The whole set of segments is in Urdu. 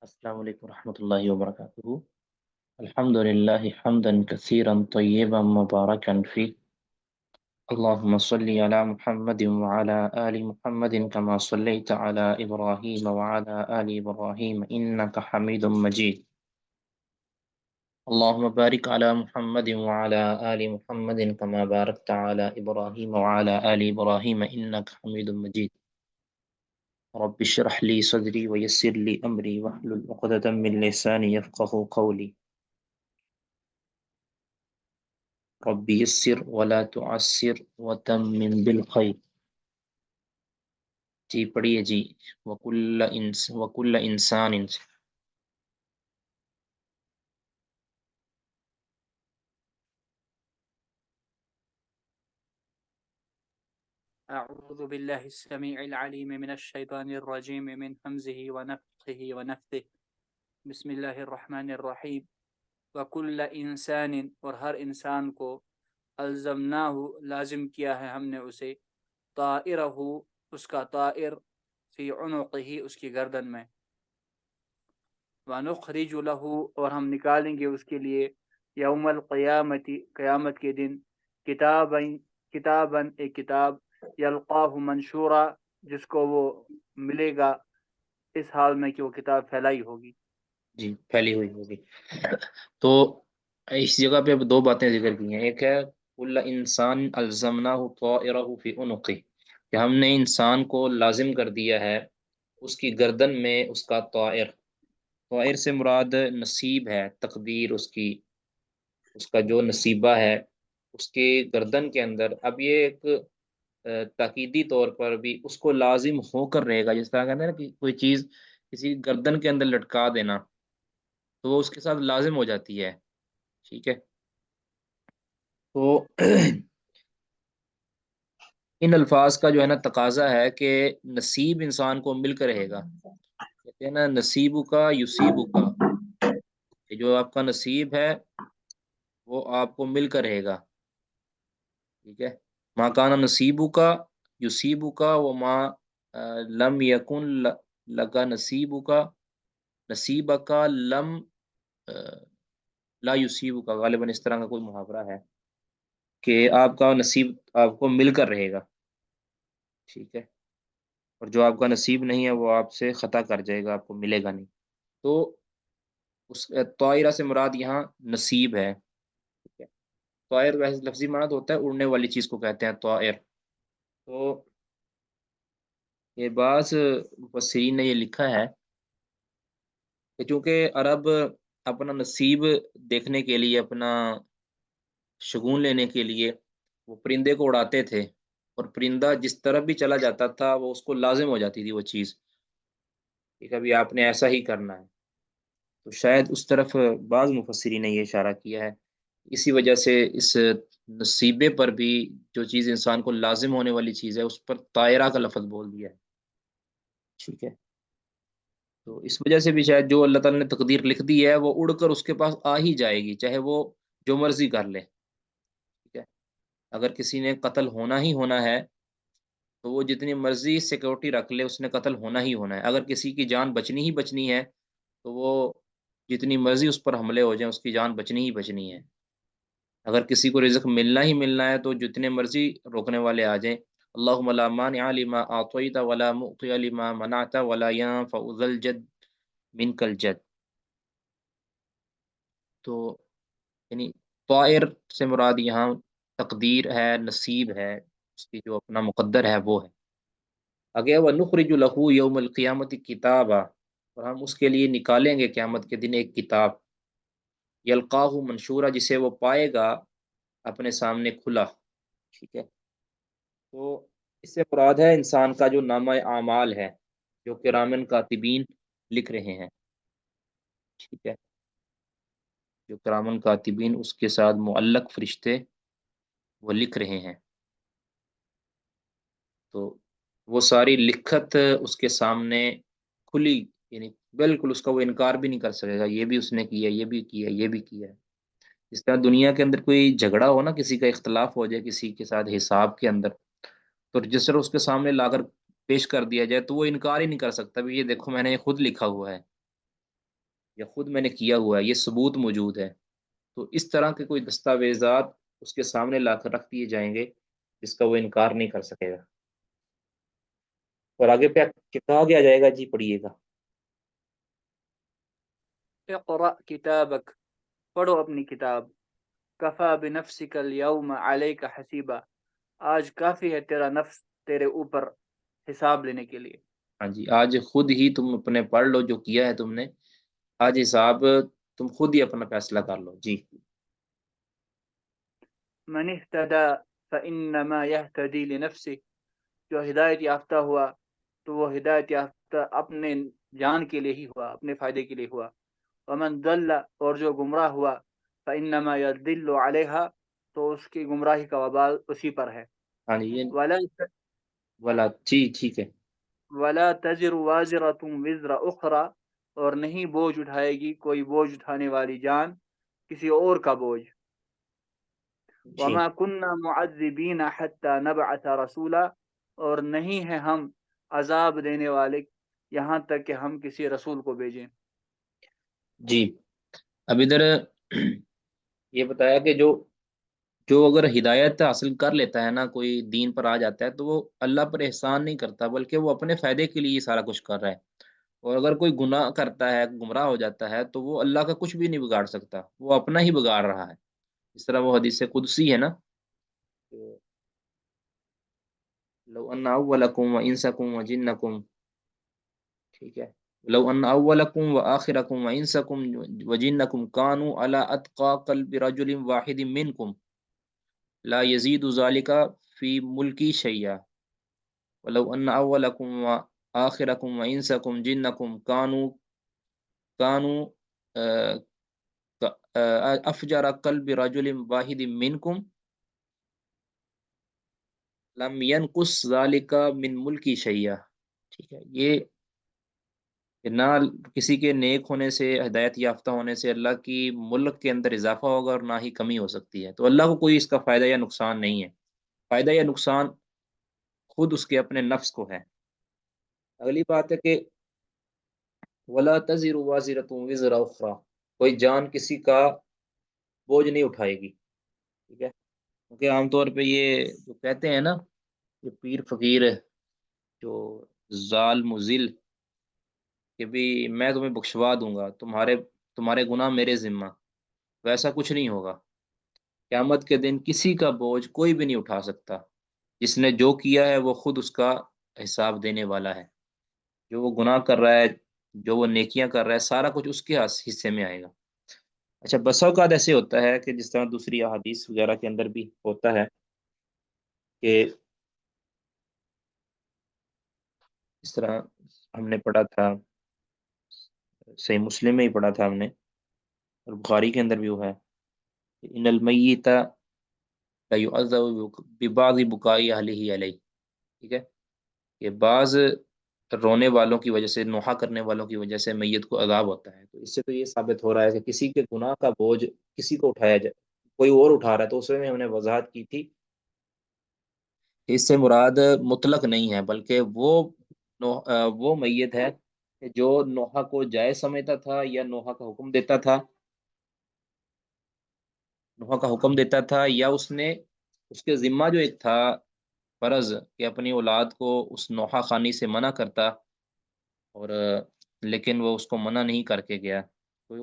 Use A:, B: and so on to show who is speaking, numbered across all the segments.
A: السلام علیکم ورحمۃ اللہ وبرکاتہ۔ الحمد للہ حمدا کثیرا طیبا مبارکا فی، اللهم صل علی محمد وعلى آل محمد كما صليت على إبراهيم وعلى آل إبراهيم إنك حميد مجيد، اللهم بارك على محمد وعلى آل محمد كما باركت على إبراهيم وعلى آل إبراهيم إنك حميد مجيد، رب اشرح لي صدري ويسر لي أمري واحلل عقدة من لساني يفقه قولي، رب یسر ولا تعسر وتمم بالخیر۔ جی پڑھیے جی۔ وکل انسان
B: أعوذ بالله السميع العليم من الشيطان الرجيم من همزه ونفخه ونفثه بسم الله الرحمن الرحيم وكل إنسان اور ہر انسان کو الزمناه لازم کیا ہے ہم نے اسے طائرہ اس کا طائر فی عنقه اس کی گردن میں ونخرج له اور ہم نکالیں گے اس کے لیے یوم القیامت قیامت کے دن کتاباً ایک کتاب یلقاہ منشورا جس کو وہ ملے گا اس حال میں کہ وہ کتاب پھیلائی ہوگی۔
A: جی پھیلی ہوئی ہوگی۔ تو اس جگہ پہ دو باتیں ذکر کی ہیں، ایک ہے کل انسان الزمناہ طائرہ فی عنقہ، کہ ہم نے انسان کو لازم کر دیا ہے اس کی گردن میں اس کا طائر۔ طائر سے مراد نصیب ہے، تقدیر اس کا جو نصیبہ ہے اس کے گردن کے اندر۔ اب یہ ایک تاکیدی طور پر بھی اس کو لازم ہو کر رہے گا، جس طرح کہتے ہیں نا کہ کوئی چیز کسی گردن کے اندر لٹکا دینا تو وہ اس کے ساتھ لازم ہو جاتی ہے، ٹھیک ہے۔ تو ان الفاظ کا جو ہے نا تقاضا ہے کہ نصیب انسان کو مل کر رہے گا، کہتے ہیں نا نصیبو کا یصیبو کا، کہ جو آپ کا نصیب ہے وہ آپ کو مل کر رہے گا، ٹھیک ہے۔ ماں کانا نصیبو کا یصیبو کا وہ ماں لم یکن لگا نصیبو کا نصیبہ کا لم لا یصیبو کا، غالباً اس طرح کا کوئی محاورہ ہے کہ آپ کا نصیب آپ کو مل کر رہے گا، ٹھیک ہے، اور جو آپ کا نصیب نہیں ہے وہ آپ سے خطا کر جائے گا، آپ کو ملے گا نہیں۔ تو اس طائرہ سے مراد یہاں نصیب ہے، ٹھیک ہے۔ طائر ویسے لفظی معنی تو ہوتا ہے اڑنے والی چیز کو کہتے ہیں طائر۔ تو یہ بعض مفسرین نے یہ لکھا ہے کہ چونکہ عرب اپنا نصیب دیکھنے کے لیے، اپنا شگون لینے کے لیے وہ پرندے کو اڑاتے تھے، اور پرندہ جس طرف بھی چلا جاتا تھا وہ اس کو لازم ہو جاتی تھی وہ چیز، کہ کبھی آپ نے ایسا ہی کرنا ہے۔ تو شاید اس طرف بعض مفسرین نے یہ اشارہ کیا ہے، اسی وجہ سے اس نصیبے پر بھی جو چیز انسان کو لازم ہونے والی چیز ہے اس پر طائرہ کا لفظ بول دیا ہے، ٹھیک ہے۔ تو اس وجہ سے بھی شاید جو اللہ تعالیٰ نے تقدیر لکھ دی ہے وہ اڑ کر اس کے پاس آ ہی جائے گی، چاہے وہ جو مرضی کر لے، ٹھیک ہے۔ اگر کسی نے قتل ہونا ہی ہونا ہے تو وہ جتنی مرضی سیکورٹی رکھ لے اس نے قتل ہونا ہی ہونا ہے، اگر کسی کی جان بچنی ہی بچنی ہے تو وہ جتنی مرضی اس پر حملے ہو جائیں اس کی جان بچنی ہی بچنی ہے۔ اگر کسی کو رزق ملنا ہی ملنا ہے تو جتنے مرضی روکنے والے آ جائیں، اللہم لا مانع لما اعطیت ولا معطی لما منعت ولا ينفع ذا الجد منک الجد۔ تو یعنی طائر سے مراد یہاں تقدیر ہے، نصیب ہے، اس کی جو اپنا مقدر ہے وہ ہے۔ آگے وَنُخْرِجُ لَهُ يَوْمَ الْقِيَامَةِ كِتَابًا، اور ہم اس کے لیے نکالیں گے قیامت کے دن ایک کتاب، یلقاہ منشورہ جسے وہ پائے گا اپنے سامنے کھلا، ٹھیک ہے۔ تو اس سے مراد ہے انسان کا جو نامہ اعمال ہے جو کرامن کاتبین لکھ رہے ہیں، ٹھیک ہے، جو کرامن کاتبین اس کے ساتھ معلق فرشتے وہ لکھ رہے ہیں، تو وہ ساری لکھت اس کے سامنے کھلی، یعنی بالکل اس کا وہ انکار بھی نہیں کر سکے گا، یہ بھی اس نے کیا، یہ بھی کیا، یہ بھی کیا ہے۔ جس طرح دنیا کے اندر کوئی جھگڑا ہو نا، کسی کا اختلاف ہو جائے کسی کے ساتھ حساب کے اندر، تو جس طرح اس کے سامنے لا کر پیش کر دیا جائے تو وہ انکار ہی نہیں کر سکتا بھی یہ دیکھو میں نے یہ خود لکھا ہوا ہے، یا خود میں نے کیا ہوا ہے، یہ ثبوت موجود ہے، تو اس طرح کے کوئی دستاویزات اس کے سامنے لا کر رکھ دیے جائیں گے جس کا وہ انکار نہیں کر سکے گا۔ اور آگے پہ کہا گیا جائے گا، جی پڑھیے گا۔
B: اقرأ کتابک، پڑھو اپنی کتاب، کفا بنفسک الیوم علیک حسیبا، آج کافی ہے تیرا نفس تیرے اوپر حساب لینے کے لیے۔
A: ہاں جی، آج خود ہی تم اپنے پڑھ لو جو کیا ہے تم نے، آج حساب تم خود ہی اپنا فیصلہ کر لو، جی۔
B: من اهتدى فانما يهتدي لنفسه، جو ہدایت یافتہ ہوا تو وہ ہدایت یافتہ اپنے جان کے لیے ہی ہوا، اپنے فائدے کے لیے ہوا۔ ومن ضل، اور جو گمراہ ہوا، فانما يضل عليها، تو اس کی گمراہی کا وبال اسی پر ہے۔
A: ہاں جی، یہ
B: ولا
A: والا جی ٹھیک ہے۔
B: ولا تزر وازرة وزر اخرى، اور نہیں بوجھ اٹھائے گی کوئی بوجھ اٹھانے والی جان کسی اور کا بوجھ۔
A: جی
B: وما كنا معذبین حتى نبعث رسولا، اور نہیں ہے ہم عذاب دینے والے یہاں تک کہ ہم کسی رسول کو بھیجیں۔
A: جی، اب ادھر یہ بتایا کہ جو اگر ہدایت حاصل کر لیتا ہے نا، کوئی دین پر آ جاتا ہے، تو وہ اللہ پر احسان نہیں کرتا بلکہ وہ اپنے فائدے کے لیے یہ سارا کچھ کر رہا ہے۔ اور اگر کوئی گناہ کرتا ہے، گمراہ ہو جاتا ہے، تو وہ اللہ کا کچھ بھی نہیں بگاڑ سکتا، وہ اپنا ہی بگاڑ رہا ہے۔ اس طرح وہ حدیث قدسی ہے نا کہ لو ان اولکم و انسکم و جنکم، ٹھیک ہے، لو ان اولکم و آخرکم و انسکم و جنکم کانوا علی اتقى قلب رجل واحد منکم لا یزید ذلك فی ملکی شیئا ولو ان اولکم و آخرکم و انسکم جنکم کانوا افجر قلب رجل واحد منکم لم ينقص ذلك من ملکی شیئا، ٹھیک ہے، یہ کہ نہ کسی کے نیک ہونے سے، ہدایت یافتہ ہونے سے اللہ کی ملک کے اندر اضافہ ہوگا اور نہ ہی کمی ہو سکتی ہے، تو اللہ کو کوئی اس کا فائدہ یا نقصان نہیں ہے، فائدہ یا نقصان خود اس کے اپنے نفس کو ہے۔ اگلی بات ہے کہ ولا تزر وازرۃ وزر اخرى، کوئی جان کسی کا بوجھ نہیں اٹھائے گی، ٹھیک ہے، کیونکہ عام طور پہ یہ جو کہتے ہیں نا، یہ پیر فقیر جو ظالم و ذل، کہ بھی میں تمہیں بخشوا دوں گا، تمہارے گناہ میرے ذمہ، ویسا کچھ نہیں ہوگا۔ قیامت کے دن کسی کا بوجھ کوئی بھی نہیں اٹھا سکتا، جس نے جو کیا ہے وہ خود اس کا حساب دینے والا ہے، جو وہ گناہ کر رہا ہے، جو وہ نیکیاں کر رہا ہے، سارا کچھ اس کے حصے میں آئے گا۔ اچھا، بسا اوقات ایسے ہوتا ہے کہ جس طرح دوسری احادیث وغیرہ کے اندر بھی ہوتا ہے کہ اس طرح ہم نے پڑھا تھا، صحیح مسلم میں ہی پڑھا تھا ہم نے، اور بخاری کے اندر بھی وہ ہے کہ ان المیت لیعذب ببعض بکائی اہلہ علیہ، ٹھیک ہے، کہ بعض رونے والوں کی وجہ سے، نوحہ کرنے والوں کی وجہ سے میت کو عذاب ہوتا ہے، تو اس سے تو یہ ثابت ہو رہا ہے کہ کسی کے گناہ کا بوجھ کسی کو اٹھایا جائے، کوئی اور اٹھا رہا ہے، تو اس میں ہم نے وضاحت کی تھی کہ اس سے مراد مطلق نہیں ہے، بلکہ وہ میت ہے کہ جو نوحہ کو جائز سمجھتا تھا یا نوحہ کا حکم دیتا تھا، نوحہ کا حکم دیتا تھا، یا اس کے ذمہ جو ایک تھا فرض کہ اپنی اولاد کو اس نوحہ خانی سے منع کرتا، اور لیکن وہ اس کو منع نہیں کر کے گیا، تو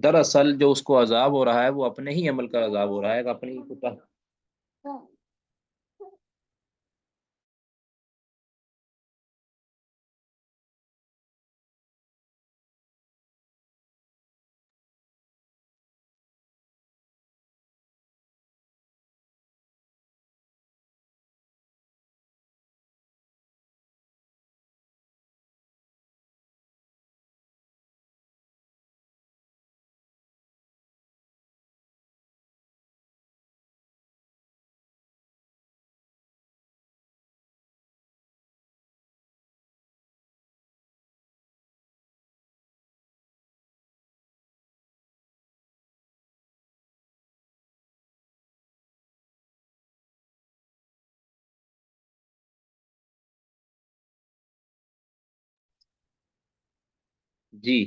A: دراصل جو اس کو عذاب ہو رہا ہے وہ اپنے ہی عمل کا عذاب ہو رہا ہے، اپنی کوتا۔ جی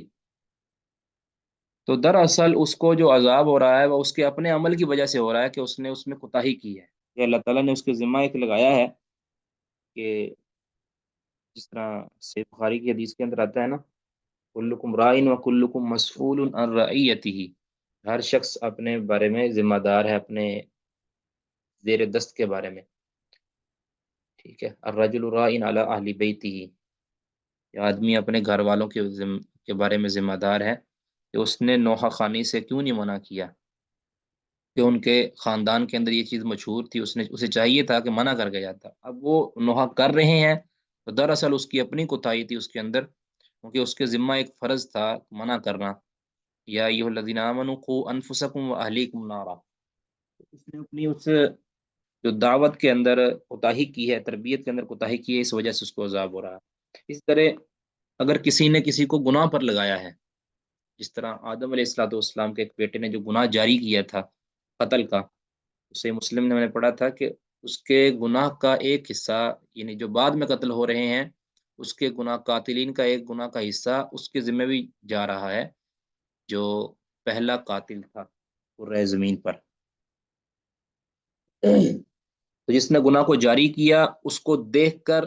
A: تو دراصل اس کو جو عذاب ہو رہا ہے وہ اس کے اپنے عمل کی وجہ سے ہو رہا ہے کہ اس نے اس میں کوتاہی کی ہے، کہ اللہ تعالیٰ نے اس کے ذمہ ایک لگایا ہے کہ جس طرح صحیح بخاری کی حدیث کے اندر آتا ہے نا، کلکم رائن و کلکم مسئول عن رعیتہ، ہر شخص اپنے بارے میں ذمہ دار ہے، اپنے زیر دست کے بارے میں، ٹھیک ہے، الرجل رائن علی اہل بیتہ، یہ آدمی اپنے گھر والوں کے بارے میں ذمہ دار ہے کہ اس نے نوحہ خانی سے کیوں نہیں منع کیا، کہ ان کے خاندان کے اندر یہ چیز مشہور تھی، اسے چاہیے تھا کہ منع کر کے جاتا، اب وہ نوحہ کر رہے ہیں تو دراصل اس کی اپنی کوتاہی تھی اس کے اندر، کیونکہ اس کے ذمہ ایک فرض تھا منع کرنا، یا ایھا الذین آمنوا قوا انفسکم واہلیکم نارا، اس نے اپنی اس جو دعوت کے اندر کوتاہی کی ہے، تربیت کے اندر کوتاہی کی ہے، اس وجہ سے اس کو عذاب ہو رہا ہے۔ اس طرح اگر کسی نے کسی کو گناہ پر لگایا ہے، جس طرح آدم علیہ الصلوۃ والسلام کے ایک بیٹے نے جو گناہ جاری کیا تھا قتل کا، اسے مسلم نے میں نے پڑھا تھا کہ اس کے گناہ کا ایک حصہ، یعنی جو بعد میں قتل ہو رہے ہیں، اس کے گناہ قاتلین کا ایک گناہ کا حصہ اس کے ذمہ بھی جا رہا ہے، جو پہلا قاتل تھا کرۂ زمین پر۔ تو جس نے گناہ کو جاری کیا اس کو دیکھ کر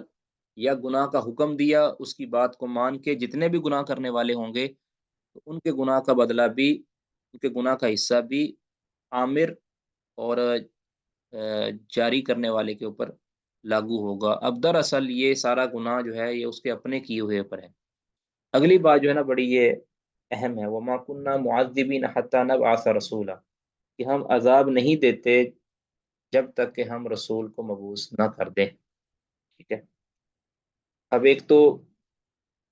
A: یا گناہ کا حکم دیا، اس کی بات کو مان کے جتنے بھی گناہ کرنے والے ہوں گے تو ان کے گناہ کا بدلہ بھی، ان کے گناہ کا حصہ بھی عامر اور جاری کرنے والے کے اوپر لاگو ہوگا۔ اب دراصل یہ سارا گناہ جو ہے یہ اس کے اپنے کیے ہوئے پر ہے۔ اگلی بات جو ہے نا بڑی یہ اہم ہے، وَمَا كُنَّا مُعَذِّبِينَ حَتَّى نَبْعَثَ رَسُولًا، کہ ہم عذاب نہیں دیتے جب تک کہ ہم رسول کو مبعوث نہ کر دیں، ٹھیک ہے۔ اب ایک تو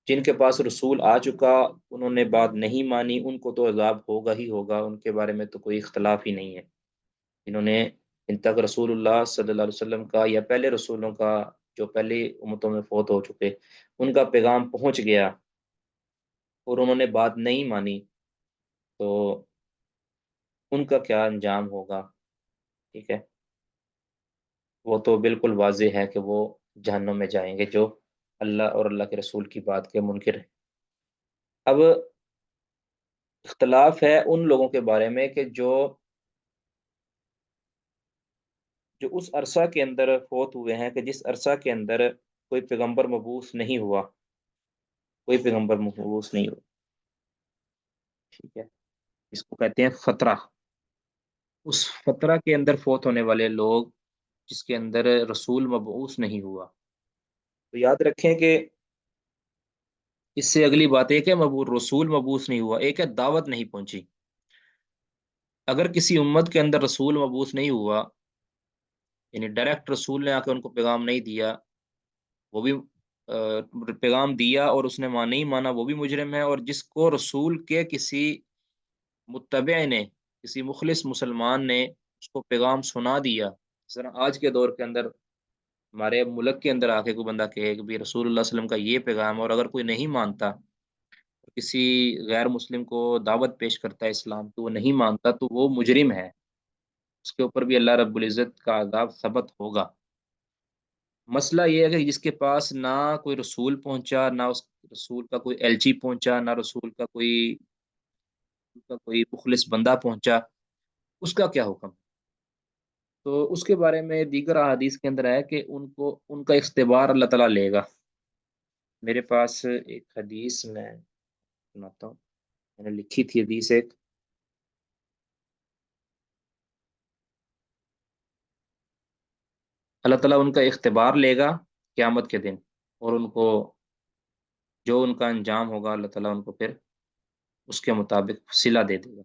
A: جن کے پاس رسول آ چکا انہوں نے بات نہیں مانی، ان کو تو عذاب ہوگا ہی ہوگا، ان کے بارے میں تو کوئی اختلاف ہی نہیں ہے۔ انہوں نے ان تک رسول اللہ صلی اللہ علیہ وسلم کا یا پہلے رسولوں کا جو پہلی امتوں میں فوت ہو چکے ان کا پیغام پہنچ گیا اور انہوں نے بات نہیں مانی، تو ان کا کیا انجام ہوگا، ٹھیک ہے۔ وہ تو بالکل واضح ہے کہ وہ جہنم میں جائیں گے، جو اللہ اور اللہ کے رسول کی بات کے منکر ہیں۔ اب اختلاف ہے ان لوگوں کے بارے میں کہ جو اس عرصہ کے اندر فوت ہوئے ہیں، کہ جس عرصہ کے اندر کوئی پیغمبر مبعوث نہیں ہوا، کوئی پیغمبر مبعوث نہیں ہوا، ٹھیک ہے، اس کو کہتے ہیں فترہ۔ اس فترہ کے اندر فوت ہونے والے لوگ جس کے اندر رسول مبعوث نہیں ہوا، تو یاد رکھیں کہ اس سے اگلی بات ایک ہے رسول مبعوث نہیں ہوا، ایک ہے دعوت نہیں پہنچی۔ اگر کسی امت کے اندر رسول مبعوث نہیں ہوا، یعنی ڈائریکٹ رسول نے آ کے ان کو پیغام نہیں دیا، وہ بھی پیغام دیا اور اس نے نہیں مانا، وہ بھی مجرم ہے، اور جس کو رسول کے کسی متبع نے، کسی مخلص مسلمان نے اس کو پیغام سنا دیا، جس طرح آج کے دور کے اندر ہمارے ملک کے اندر آ کے کوئی بندہ کہے کہ بھی رسول اللہ صلی اللہ علیہ وسلم کا یہ پیغام ہے، اور اگر کوئی نہیں مانتا، کسی غیر مسلم کو دعوت پیش کرتا ہے اسلام تو وہ نہیں مانتا، تو وہ مجرم ہے، اس کے اوپر بھی اللہ رب العزت کا عذاب ثبت ہوگا۔ مسئلہ یہ ہے کہ جس کے پاس نہ کوئی رسول پہنچا، نہ اس رسول کا کوئی ایلچی پہنچا، نہ رسول کا کوئی مخلص بندہ پہنچا، اس کا کیا حکم؟ تو اس کے بارے میں دیگر احادیث کے اندر ہے کہ ان کا اختبار اللہ تعالیٰ لے گا۔ میرے پاس ایک حدیث میں سناتا ہوں، میں نے لکھی تھی حدیث ایک، اللہ تعالیٰ ان کا اختبار لے گا قیامت کے دن، اور ان کو جو ان کا انجام ہوگا اللہ تعالیٰ ان کو پھر اس کے مطابق صلہ دے دے گا۔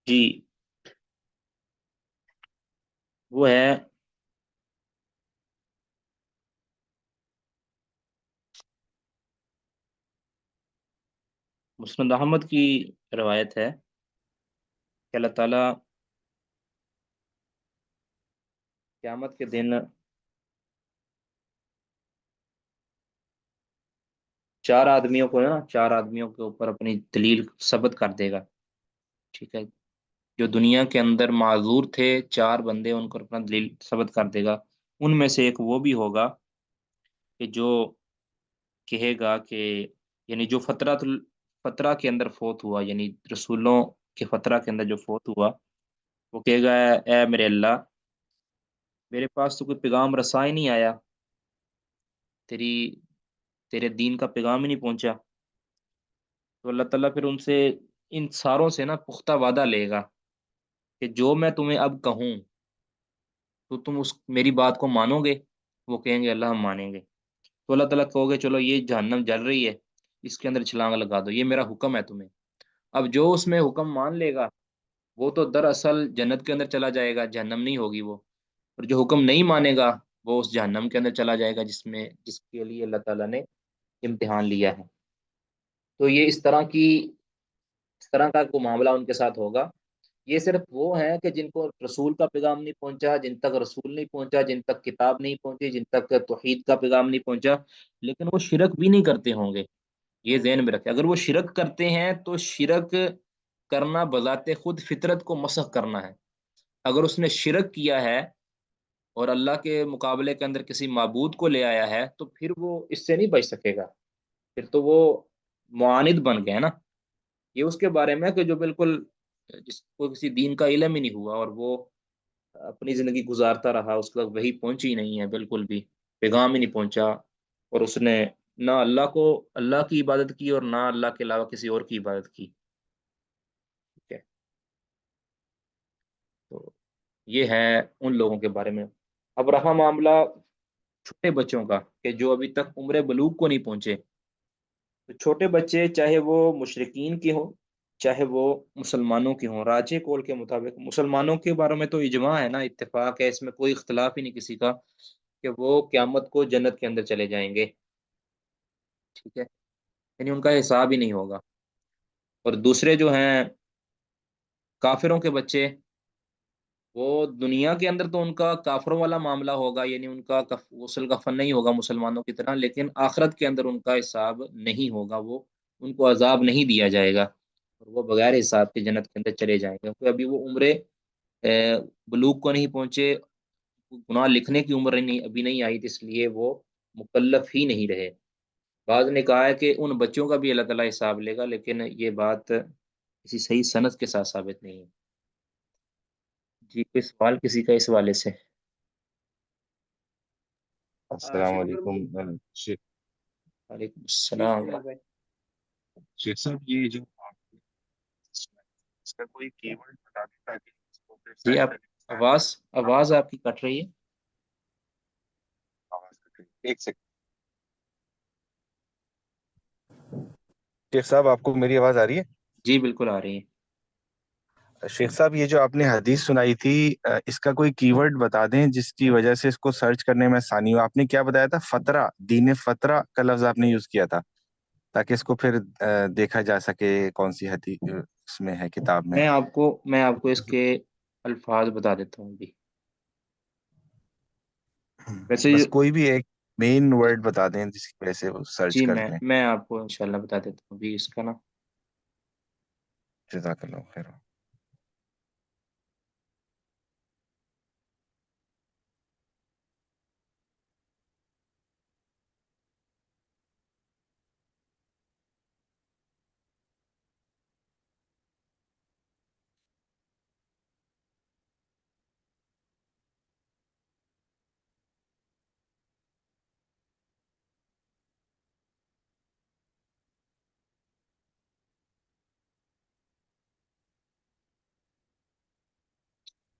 A: جی وہ ہے مسند احمد کی روایت ہے کہ اللہ تعالیٰ قیامت کے دن چار آدمیوں کو نا، چار آدمیوں کے اوپر اپنی دلیل ثبت کر دے گا، ٹھیک ہے؟ جو دنیا کے اندر معذور تھے، چار بندے ان کو اپنا دلیل ثبت کر دے گا۔ ان میں سے ایک وہ بھی ہوگا کہ جو کہے گا کہ یعنی جو فترہ کے اندر فوت ہوا، یعنی رسولوں کے فترہ کے اندر جو فوت ہوا، وہ کہے گا اے میرے اللہ، میرے پاس تو کوئی پیغام رسائی نہیں آیا، تیری تیرے دین کا پیغام ہی نہیں پہنچا۔ تو اللہ تعالیٰ پھر ان سے، ان ساروں سے نا پختہ وعدہ لے گا کہ جو میں تمہیں اب کہوں تو تم اس میری بات کو مانو گے؟ وہ کہیں گے اللہ ہم مانیں گے۔ تو اللہ تعالیٰ کہو گے چلو یہ جہنم جل رہی ہے، اس کے اندر چھلانگ لگا دو، یہ میرا حکم ہے تمہیں۔ اب جو اس میں حکم مان لے گا وہ تو دراصل جنت کے اندر چلا جائے گا، جہنم نہیں ہوگی وہ۔ اور جو حکم نہیں مانے گا وہ اس جہنم کے اندر چلا جائے گا، جس کے لیے اللہ تعالیٰ نے امتحان لیا ہے۔ تو یہ اس طرح کا کوئی معاملہ ان کے ساتھ ہوگا۔ یہ صرف وہ ہیں کہ جن کو رسول کا پیغام نہیں پہنچا، جن تک رسول نہیں پہنچا، جن تک کتاب نہیں پہنچی، جن تک توحید کا پیغام نہیں پہنچا، لیکن وہ شرک بھی نہیں کرتے ہوں گے۔ یہ ذہن میں رکھے، اگر وہ شرک کرتے ہیں تو شرک کرنا بذات خود فطرت کو مسخ کرنا ہے۔ اگر اس نے شرک کیا ہے اور اللہ کے مقابلے کے اندر کسی معبود کو لے آیا ہے تو پھر وہ اس سے نہیں بچ سکے گا، پھر تو وہ معاند بن گئے نا۔ یہ اس کے بارے میں کہ جو بالکل جس کو کسی دین کا علم ہی نہیں ہوا اور وہ اپنی زندگی گزارتا رہا، اس کا وہی پہنچی ہی نہیں ہے، بالکل بھی پیغام ہی نہیں پہنچا، اور اس نے نہ اللہ کی عبادت کی اور نہ اللہ کے علاوہ کسی اور کی عبادت کی، ٹھیک ہے؟ تو یہ ہے ان لوگوں کے بارے میں۔ اب رہا معاملہ چھوٹے بچوں کا کہ جو ابھی تک عمر بلوغ کو نہیں پہنچے، تو چھوٹے بچے چاہے وہ مشرکین کے ہوں چاہے وہ مسلمانوں کے ہوں، راجے کول کے مطابق مسلمانوں کے بارے میں تو اجماع ہے نا، اتفاق ہے، اس میں کوئی اختلاف ہی نہیں کسی کا کہ وہ قیامت کو جنت کے اندر چلے جائیں گے، ٹھیک ہے؟ یعنی ان کا حساب ہی نہیں ہوگا۔ اور دوسرے جو ہیں کافروں کے بچے، وہ دنیا کے اندر تو ان کا کافروں والا معاملہ ہوگا، یعنی ان کا غسل کفن نہیں ہوگا مسلمانوں کی طرح، لیکن آخرت کے اندر ان کا حساب نہیں ہوگا، وہ ان کو عذاب نہیں دیا جائے گا، اور وہ بغیر حساب کے جنت کے اندر چلے جائیں گے، کیونکہ ابھی وہ عمر بلوغ کو نہیں پہنچے، گناہ لکھنے کی عمر نہیں ابھی نہیں آئی، تو اس لیے وہ مکلف ہی نہیں رہے۔ بعض نے کہا ہے کہ ان بچوں کا بھی اللہ تعالیٰ حساب لے گا، لیکن یہ بات کسی صحیح سند کے ساتھ ثابت نہیں ہے۔ جی کوئی سوال کسی کا اس والے سے؟
C: السلام
B: شیخ
C: علیکم شیخ
A: وعلیکم
B: جی
A: السلام۔
B: سہیل بھائی،
C: شیخ صاحب، یہ جو آپ نے سنا ہے، اس کا کوئی کی ورڈ بتا دیں تاکہ اس کو پھر
A: جی
C: سرچ
A: آپ
C: کرنے میں آسانی
A: آواز
C: ہو۔
A: آواز آپ کی کٹ رہی ہے۔
C: آواز کٹ رہی ہے۔ ایک سیکنڈ شیخ صاحب، آپ کو میری آواز آ رہی
A: جی بالکل آ رہی ہے۔
C: ہے؟ شیخ صاحب، یہ جو آپ نے حدیث سنائی تھی، اس کا کوئی کی ورڈ بتا دیں جس کی وجہ سے اس کو سرچ کرنے میں آسانی ہو۔ آپ نے کیا بتایا تھا؟ فترہ، دین فترہ کا لفظ آپ نے یوز کیا تھا، تاکہ اس کو پھر دیکھا جا سکے کون سی حدیث اس میں ہے، کتاب میں۔
A: میں آپ کو اس کے الفاظ بتا دیتا ہوں ابھی۔ ویسے
C: بس کوئی بھی ایک مین ورڈ بتا دیں جس کی وجہ سے وہ سرچ
A: جی
C: کر
A: میں
C: لیں۔
A: میں آپ کو انشاءاللہ بتا دیتا ہوں ابھی اس کا نا۔
C: جزاک اللہ خیر۔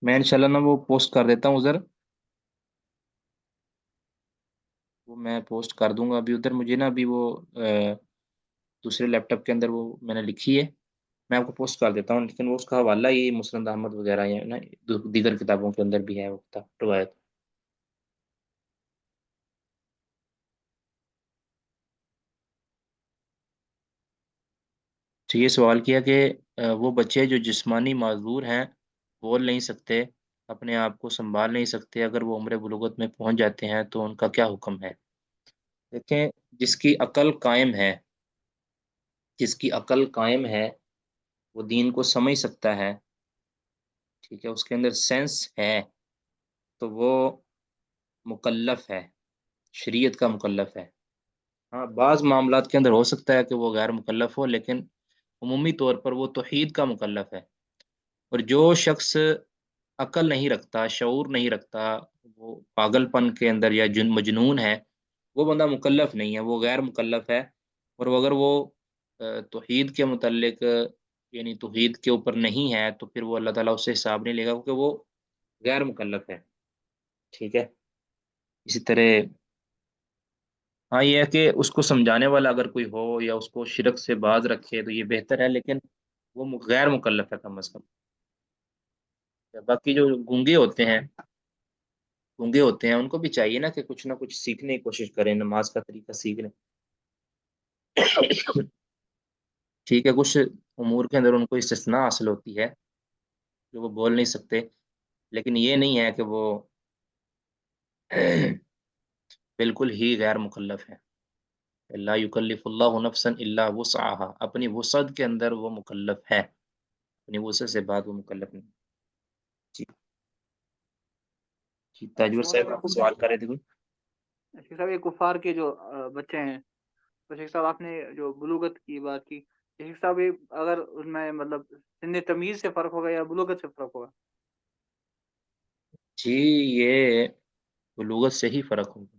A: میں انشاءاللہ نا وہ پوسٹ کر دیتا ہوں ادھر، وہ میں پوسٹ کر دوں گا ابھی ادھر، مجھے نا ابھی وہ دوسرے لیپ ٹاپ کے اندر وہ میں نے لکھی ہے، میں آپ کو پوسٹ کر دیتا ہوں، لیکن وہ اس کا حوالہ یہ مسند احمد وغیرہ یا نا دیگر کتابوں کے اندر بھی ہے وہ روایت۔ تو یہ سوال کیا کہ وہ بچے جو جسمانی معذور ہیں، بول نہیں سکتے، اپنے آپ کو سنبھال نہیں سکتے، اگر وہ عمر بلوغت میں پہنچ جاتے ہیں تو ان کا کیا حکم ہے؟ دیکھیں، جس کی عقل قائم ہے، جس کی عقل قائم ہے، وہ دین کو سمجھ سکتا ہے، ٹھیک ہے، اس کے اندر سینس ہے، تو وہ مکلف ہے، شریعت کا مکلف ہے۔ ہاں، بعض معاملات کے اندر ہو سکتا ہے کہ وہ غیر مکلف ہو، لیکن عمومی طور پر وہ توحید کا مکلف ہے۔ اور جو شخص عقل نہیں رکھتا، شعور نہیں رکھتا، وہ پاگل پن کے اندر یا مجنون ہے، وہ بندہ مکلف نہیں ہے، وہ غیر مکلف ہے۔ اور وہ اگر وہ توحید کے متعلق یعنی توحید کے اوپر نہیں ہے تو پھر وہ اللہ تعالیٰ اس سے حساب نہیں لے گا، کیونکہ وہ غیر مکلف ہے، ٹھیک ہے۔ اسی طرح ہاں، یہ ہے کہ اس کو سمجھانے والا اگر کوئی ہو یا اس کو شرک سے باز رکھے تو یہ بہتر ہے، لیکن وہ غیر مکلف ہے کم از کم۔ باقی جو گونگے ہوتے ہیں ان کو بھی چاہیے نا کہ کچھ نہ کچھ سیکھنے کی کوشش کریں، نماز کا طریقہ سیکھ لیں۔ ٹھیک ہے، کچھ امور کے اندر ان کو استثناء حاصل ہوتی ہے کہ وہ بول نہیں سکتے، لیکن یہ نہیں ہے کہ وہ بالکل ہی غیر مکلف ہے۔ لا یکلف اللہ نفسا الا وسعها، اپنی وسعت کے اندر وہ مکلف ہے، اپنی وسعت سے بعد وہ مکلف نہیں۔ جی جی، تاجور صاحب آپ سوال کر رہے تھے کوئی؟
B: شیخ صاحب یہ کفار کے جو بچے ہیں، تو شیخ صاحب آپ نے جو بلوغت کی بات کی، شیخ صاحب یہ اگر ان میں مطلب سن تمیز سے فرق ہوگا یا بلوغت سے فرق ہوگا؟
A: جی، یہ بلوغت سے ہی فرق ہوگا،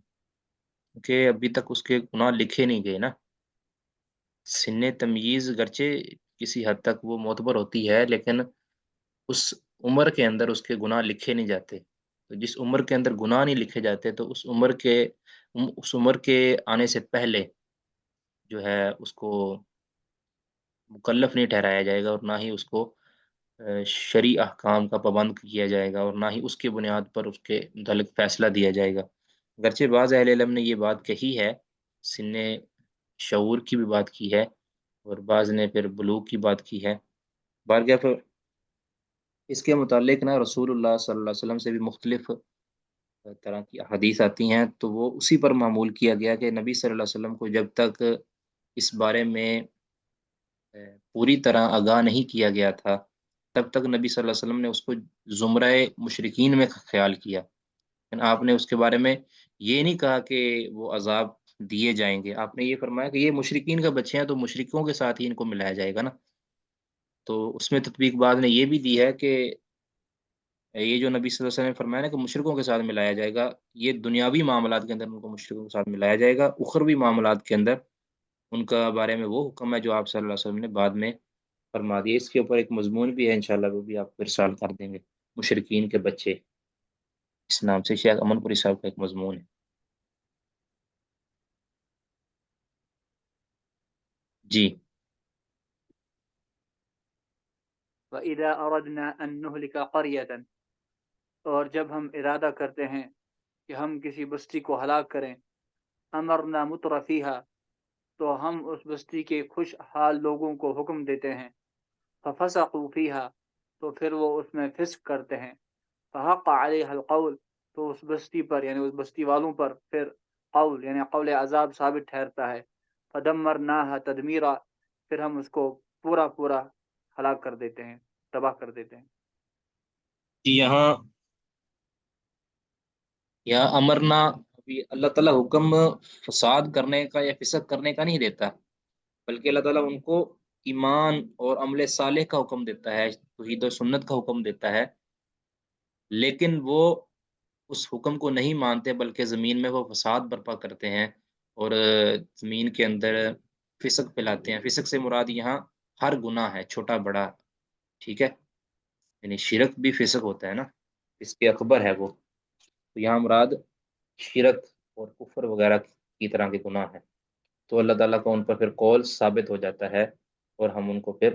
A: کیونکہ ابھی تک اس کے گناہ لکھے نہیں گئے نا۔ سن تمیز گرچہ کسی حد تک وہ معتبر ہوتی ہے، لیکن اس عمر کے اندر اس کے گناہ لکھے نہیں جاتے۔ تو جس عمر کے اندر گناہ نہیں لکھے جاتے تو اس عمر کے آنے سے پہلے جو ہے اس کو مکلف نہیں ٹھہرایا جائے گا، اور نہ ہی اس کو شرعی احکام کا پابند کیا جائے گا، اور نہ ہی اس کی بنیاد پر اس کے متعلق فیصلہ دیا جائے گا۔ گرچہ بعض اہل علم نے یہ بات کہی ہے، سن شعور کی بھی بات کی ہے، اور بعض نے پھر بلوغ کی بات کی ہے۔ بارگاہ پھر اس کے متعلق نا رسول اللہ صلی اللہ علیہ وسلم سے بھی مختلف طرح کی حدیث آتی ہیں، تو وہ اسی پر معمول کیا گیا کہ نبی صلی اللہ علیہ وسلم کو جب تک اس بارے میں پوری طرح آگاہ نہیں کیا گیا تھا، تب تک نبی صلی اللہ علیہ وسلم نے اس کو زمرہ مشرکین میں خیال کیا، لیکن آپ نے اس کے بارے میں یہ نہیں کہا کہ وہ عذاب دیے جائیں گے، آپ نے یہ فرمایا کہ یہ مشرکین کے بچے ہیں تو مشرکوں کے ساتھ ہی ان کو ملایا جائے گا نا۔ تو اس میں تطبیق بعد نے یہ بھی دی ہے کہ یہ جو نبی صلی اللہ علیہ وسلم نے فرمایا نا کہ مشرکوں کے ساتھ ملایا جائے گا، یہ دنیاوی معاملات کے اندر ان کو مشرکوں کے ساتھ ملایا جائے گا، اخروی معاملات کے اندر ان کا بارے میں وہ حکم ہے جو آپ صلی اللہ علیہ وسلم نے بعد میں فرما دیا۔ اس کے اوپر ایک مضمون بھی ہے انشاءاللہ، وہ بھی آپ کو ارسال کر دیں گے، مشرکین کے بچے، اس نام سے شیخ امن پوری صاحب کا ایک مضمون ہے۔ جی
B: وَإِذَا أَرَدْنَا أَن نُهْلِكَ قَرْيَةً، اور جب ہم ارادہ کرتے ہیں کہ ہم کسی بستی کو ہلاک کریں، امرنا مترفیہا، تو ہم اس بستی کے خوش حال لوگوں کو حکم دیتے ہیں، ففسقوا فیہا، تو پھر وہ اس میں فسق کرتے ہیں، فحق علیہ القول، تو اس بستی پر یعنی اس بستی والوں پر پھر قول یعنی قول عذاب ثابت ٹھہرتا ہے، فدمرناها تدمیرا، پھر ہم اس کو پورا پورا ہلاک کر دیتے ہیں، تباہ کر دیتے ہیں۔
A: جی، یہاں امرنا، ابھی اللہ تعالیٰ حکم فساد کرنے کا یا فسق کرنے کا نہیں دیتا، بلکہ اللہ تعالیٰ ان کو ایمان اور عمل صالح کا حکم دیتا ہے، توحید و سنت کا حکم دیتا ہے، لیکن وہ اس حکم کو نہیں مانتے، بلکہ زمین میں وہ فساد برپا کرتے ہیں، اور زمین کے اندر فسق پھیلاتے ہیں۔ فسق سے مراد یہاں ہر گناہ ہے، چھوٹا بڑا، ٹھیک ہے، یعنی شرک بھی فسق ہوتا ہے نا، اس کے اکبر ہے وہ، تو یہاں مراد شرک اور کفر وغیرہ کی طرح کے گناہ ہیں، تو اللہ تعالیٰ کا ان پر پھر قول ثابت ہو جاتا ہے، اور ہم ان کو پھر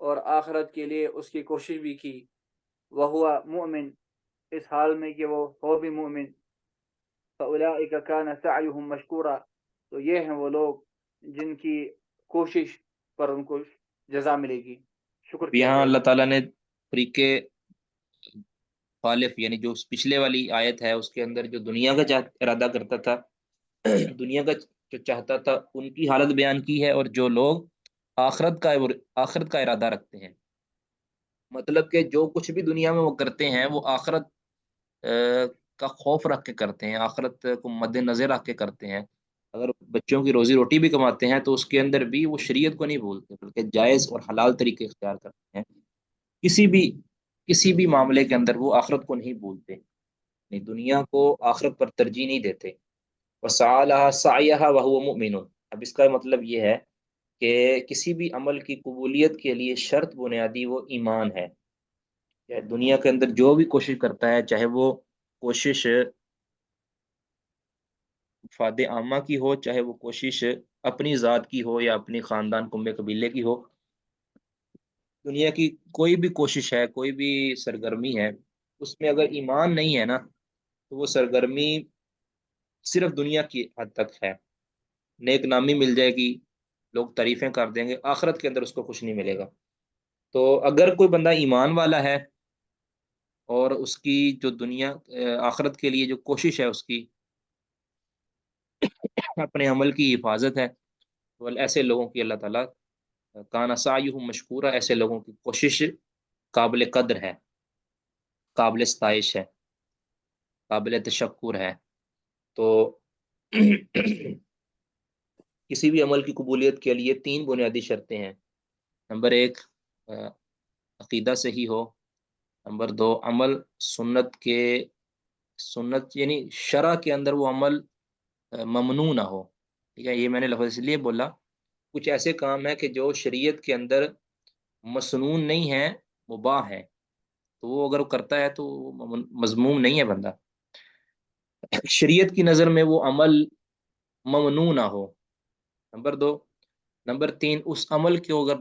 B: اور آخرت کے لیے اس کی کوشش بھی کی، وہوا مومن، اس حال میں کہ وہ ہو بھی مومن، فَأُولَئِكَ كَانَ سَعْيُهُمْ مَشْكُورًا، تو یہ ہیں وہ لوگ جن کی کوشش پر ان کو جزا ملے گی، شکر کیا
A: یہاں
B: جائے
A: اللہ
B: گا۔
A: تعالیٰ نے طریقے خالف، یعنی جو پچھلے والی آیت ہے اس کے اندر جو دنیا کا ارادہ کرتا تھا، دنیا کا جو چاہتا تھا ان کی حالت بیان کی ہے، اور جو لوگ آخرت کا ارادہ رکھتے ہیں، مطلب کہ جو کچھ بھی دنیا میں وہ کرتے ہیں وہ آخرت کا خوف رکھ کے کرتے ہیں، آخرت کو مد نظر رکھ کے کرتے ہیں۔ اگر بچوں کی روزی روٹی بھی کماتے ہیں تو اس کے اندر بھی وہ شریعت کو نہیں بھولتے، بلکہ جائز اور حلال طریقے اختیار کرتے ہیں۔ کسی بھی کسی بھی معاملے کے اندر وہ آخرت کو نہیں بھولتے، نہیں، دنیا کو آخرت پر ترجیح نہیں دیتے۔ وَسَعَى لَهَا سَعْيَهَا وَهُوَ مُؤْمِنٌ، اب اس کا مطلب یہ ہے کہ کسی بھی عمل کی قبولیت کے لیے شرط بنیادی وہ ایمان ہے۔ دنیا کے اندر جو بھی کوشش کرتا ہے، چاہے وہ کوشش مفاد عامہ کی ہو، چاہے وہ کوشش اپنی ذات کی ہو یا اپنی خاندان کنبے قبیلے کی ہو، دنیا کی کوئی بھی کوشش ہے، کوئی بھی سرگرمی ہے، اس میں اگر ایمان نہیں ہے نا تو وہ سرگرمی صرف دنیا کی حد تک ہے، نیک نامی مل جائے گی، لوگ تعریفیں کر دیں گے، آخرت کے اندر اس کو کچھ نہیں ملے گا۔ تو اگر کوئی بندہ ایمان والا ہے اور اس کی جو دنیا آخرت کے لیے جو کوشش ہے، اس کی اپنے عمل کی حفاظت ہے، تو ایسے لوگوں کی اللہ تعالیٰ کانا سعیہم مشکورا، ایسے لوگوں کی کوشش قابل قدر ہے، قابل ستائش ہے، قابل تشکر ہے۔ تو کسی بھی عمل کی قبولیت کے لیے تین بنیادی شرطیں ہیں۔ نمبر ایک، عقیدہ صحیح ہو۔ نمبر دو، عمل سنت یعنی شرع کے اندر وہ عمل ممنوع نہ ہو، ٹھیک ہے، یہ میں نے لفظ اس لیے بولا، کچھ ایسے کام ہیں کہ جو شریعت کے اندر مسنون نہیں ہے، مباح ہے، تو وہ اگر وہ کرتا ہے تو وہ مذموم نہیں ہے بندہ۔ شریعت کی نظر میں وہ عمل ممنوع نہ ہو، نمبر دو۔ نمبر تین، اس عمل کی اگر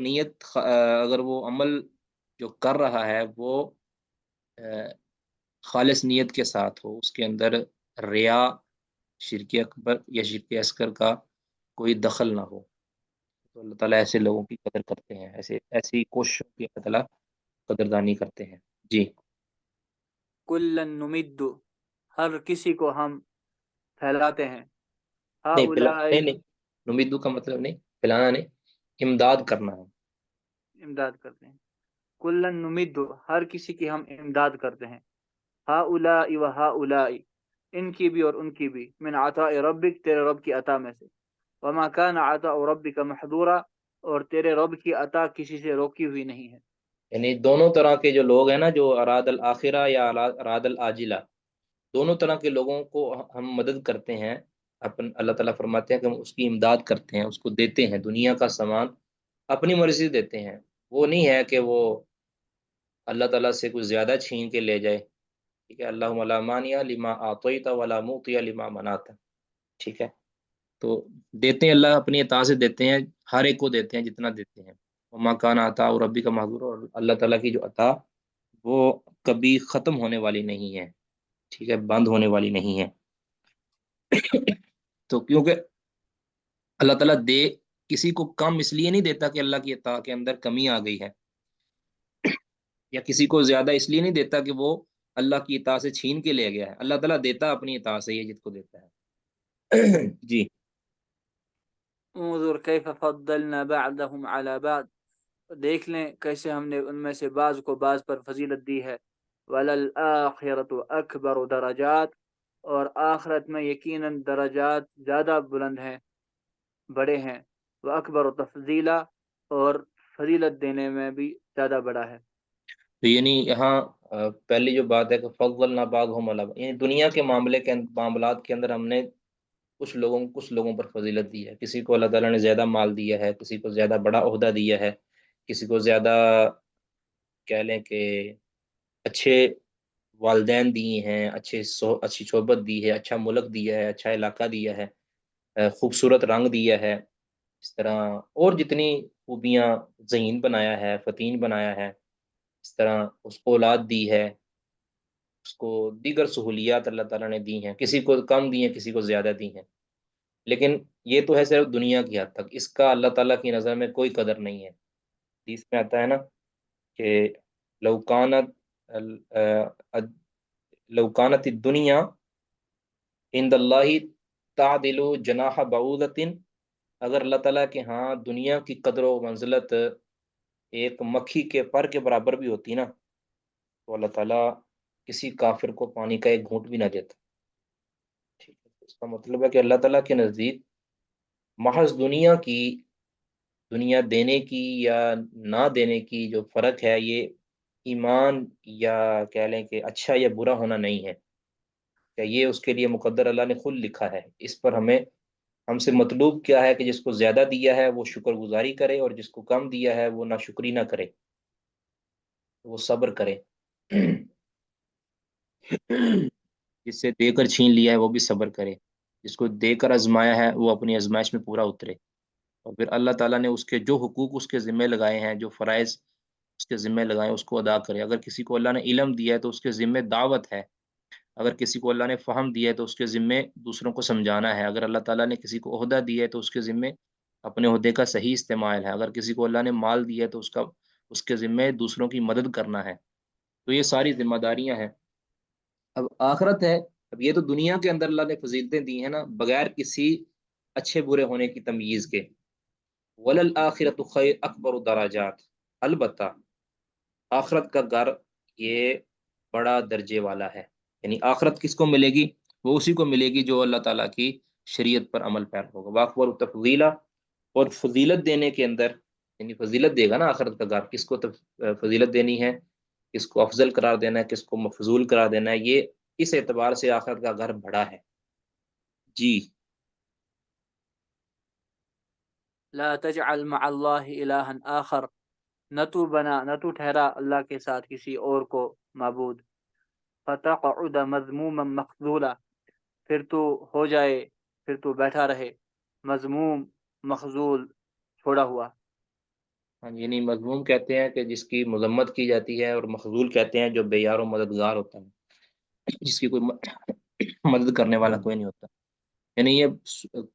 A: اگر وہ عمل جو کر رہا ہے وہ خالص نیت کے ساتھ ہو، اس کے اندر ریا، شرک اکبر یا شرک اصغر کا کوئی دخل نہ ہو، تو اللہ تعالیٰ ایسے لوگوں کی قدر کرتے ہیں، ایسی کوششوں کی اللہ تعالیٰ قدردانی کرتے ہیں۔ جی،
B: کلن نمد، ہر کسی کو ہم پھیلاتے ہیں،
A: نہیں
B: ہؤلاء،
A: نہیں نہیں، نمیدو کا مطلب نہیں پلانا، نہیں، امداد کرنا ہے۔
B: امداد کرتے ہیں، کلن نمد، ہر کسی کی ہم امداد کرتے ہیں، ہؤلاء و ہؤلاء، ان کی بھی اور ان کی بھی، من عطاء ربک، تیرے رب کی عطا میں سے، وما کان عطاء ربک محظورا، اور تیرے رب کی عطا کسی سے روکی ہوئی نہیں ہے۔
A: یعنی دونوں طرح کے جو لوگ ہیں نا، جو اراد الآخرہ یا اراد العاجلہ، دونوں طرح کے لوگوں کو ہم مدد کرتے ہیں۔ اللہ تعالیٰ فرماتے ہیں کہ ہم اس کی امداد کرتے ہیں، اس کو دیتے ہیں دنیا کا سامان، اپنی مرضی سے دیتے ہیں، وہ نہیں ہے کہ وہ اللہ تعالیٰ سے کچھ زیادہ چھین کے لے جائے، ٹھیک ہے، اللہم لا مانع لما اعطیت ولا معطی لما منعت، ٹھیک ہے، تو دیتے ہیں، اللہ اپنی عطا سے دیتے ہیں، ہر ایک کو دیتے ہیں جتنا دیتے ہیں۔ وما کان عطاء ربک محظورا، اور اللہ تعالیٰ کی جو عطا وہ کبھی ختم ہونے والی نہیں ہے، ٹھیک ہے، بند ہونے والی نہیں ہے۔ تو کیونکہ اللہ تعالیٰ کسی کو کم اس لیے نہیں دیتا کہ اللہ کی عطا کے اندر کمی آ گئی ہے، یا کسی کو زیادہ اس لیے نہیں دیتا کہ وہ اللہ کی عطا سے چھین کے لے گیا ہے، اللہ تعالیٰ دیتا اپنی عطا سے، یہ جس کو دیتا ہے۔ جی،
B: انظر کیف فضلنا بعضهم على بعض، دیکھ لیں کیسے ہم نے ان میں سے بعض کو بعض پر فضیلت دی ہے، وللآخرۃ اکبر درجات، اور آخرت میں یقیناً درجات زیادہ بلند ہیں، بڑے ہیں، وہ اکبر تفضیلا، اور فضیلت دینے میں بھی زیادہ بڑا ہے۔
A: تو یعنی یہاں پہلی جو بات ہے کہ فضلنا بعضهم علی بعض، یعنی دنیا کے معاملات کے اندر ہم نے کچھ لوگوں پر فضیلت دی ہے، کسی کو اللہ تعالیٰ نے زیادہ مال دیا ہے، کسی کو زیادہ بڑا عہدہ دیا ہے، کسی کو زیادہ کہہ لیں کہ اچھے والدین دیے ہیں، اچھی صحبت دی ہے، اچھا ملک دیا ہے، اچھا علاقہ دیا ہے، خوبصورت رنگ دیا ہے، اس طرح اور جتنی خوبیاں ذہین بنایا ہے، فتین بنایا ہے، اس طرح اس کو اولاد دی ہے، اس کو دیگر سہولیات اللہ تعالیٰ نے دی ہیں، کسی کو کم دی ہیں، کسی کو زیادہ دی ہیں، لیکن یہ تو ہے صرف دنیا کی حد تک، اس کا اللہ تعالیٰ کی نظر میں کوئی قدر نہیں ہے۔ حدیث میں آتا ہے نا کہ لوکانت لوکانت الدنیا عند اللہ تعدل جناح بعوضۃ، اگر اللہ تعالیٰ کے ہاں دنیا کی قدر و منزلت ایک مکھی کے پر کے برابر بھی ہوتی نا، تو اللہ تعالیٰ کسی کافر کو پانی کا ایک گھونٹ بھی نہ دیتا۔ ٹھیک ہے، اس کا مطلب ہے کہ اللہ تعالیٰ کے نزدیک محض دنیا دینے کی یا نہ دینے کی جو فرق ہے، یہ ایمان یا کہہ لیں کہ اچھا یا برا ہونا نہیں ہے، کہ یہ اس کے لیے مقدر اللہ نے خود لکھا ہے۔ اس پر ہم سے مطلوب کیا ہے کہ جس کو زیادہ دیا ہے وہ شکر گزاری کرے، اور جس کو کم دیا ہے وہ ناشکری نہ کرے، وہ صبر کرے۔ جس سے دے کر چھین لیا ہے وہ بھی صبر کرے، جس کو دے کر آزمایا ہے وہ اپنی آزمائش میں پورا اترے، اور پھر اللہ تعالیٰ نے اس کے جو حقوق اس کے ذمے لگائے ہیں، جو فرائض اس کے ذمے لگائے ہیں، اس کو ادا کرے۔ اگر کسی کو اللہ نے علم دیا ہے تو اس کے ذمے دعوت ہے، اگر کسی کو اللہ نے فہم دیا ہے تو اس کے ذمے دوسروں کو سمجھانا ہے، اگر اللہ تعالیٰ نے کسی کو عہدہ دیا ہے تو اس کے ذمے اپنے عہدے کا صحیح استعمال ہے، اگر کسی کو اللہ نے مال دیا ہے تو اس کے ذمے دوسروں کی مدد کرنا ہے۔ تو یہ ساری ذمہ داریاں ہیں۔ اب آخرت ہے، اب یہ تو دنیا کے اندر اللہ نے فضیلتیں دی ہیں نا، بغیر کسی اچھے برے ہونے کی تمییز کے۔ وَلَلْآخِرَةُ خَيْرٌ اکبر درجات، البتہ آخرت کا گھر یہ بڑا درجے والا ہے، یعنی آخرت کس کو ملے گی؟ وہ اسی کو ملے گی جو اللہ تعالیٰ کی شریعت پر عمل پیرا ہوگا۔ واکبر تفضیلا، اور فضیلت دینے کے اندر، یعنی فضیلت دے گا نا آخرت کا گھر، کس کو فضیلت دینی ہے، کس کو افضل قرار دینا ہے، کس کو مفضول قرار دینا ہے، یہ اس اعتبار سے آخرت کا گھر بڑا ہے۔ جی
B: لا تجعل مع اللہ الہا آخر، نہ تو ٹھہرا اللہ کے ساتھ کسی اور کو معبود، فتقعد مذموما مخذولا، پھر تو بیٹھا رہے مذموم مخذول، چھوڑا ہوا۔
A: ہاں، یعنی مذموم کہتے ہیں کہ جس کی مذمت کی جاتی ہے، اور مخذول کہتے ہیں جو بے یار و مددگار ہوتا ہے، جس کی کوئی مدد کرنے والا کوئی نہیں ہوتا۔ یعنی یہ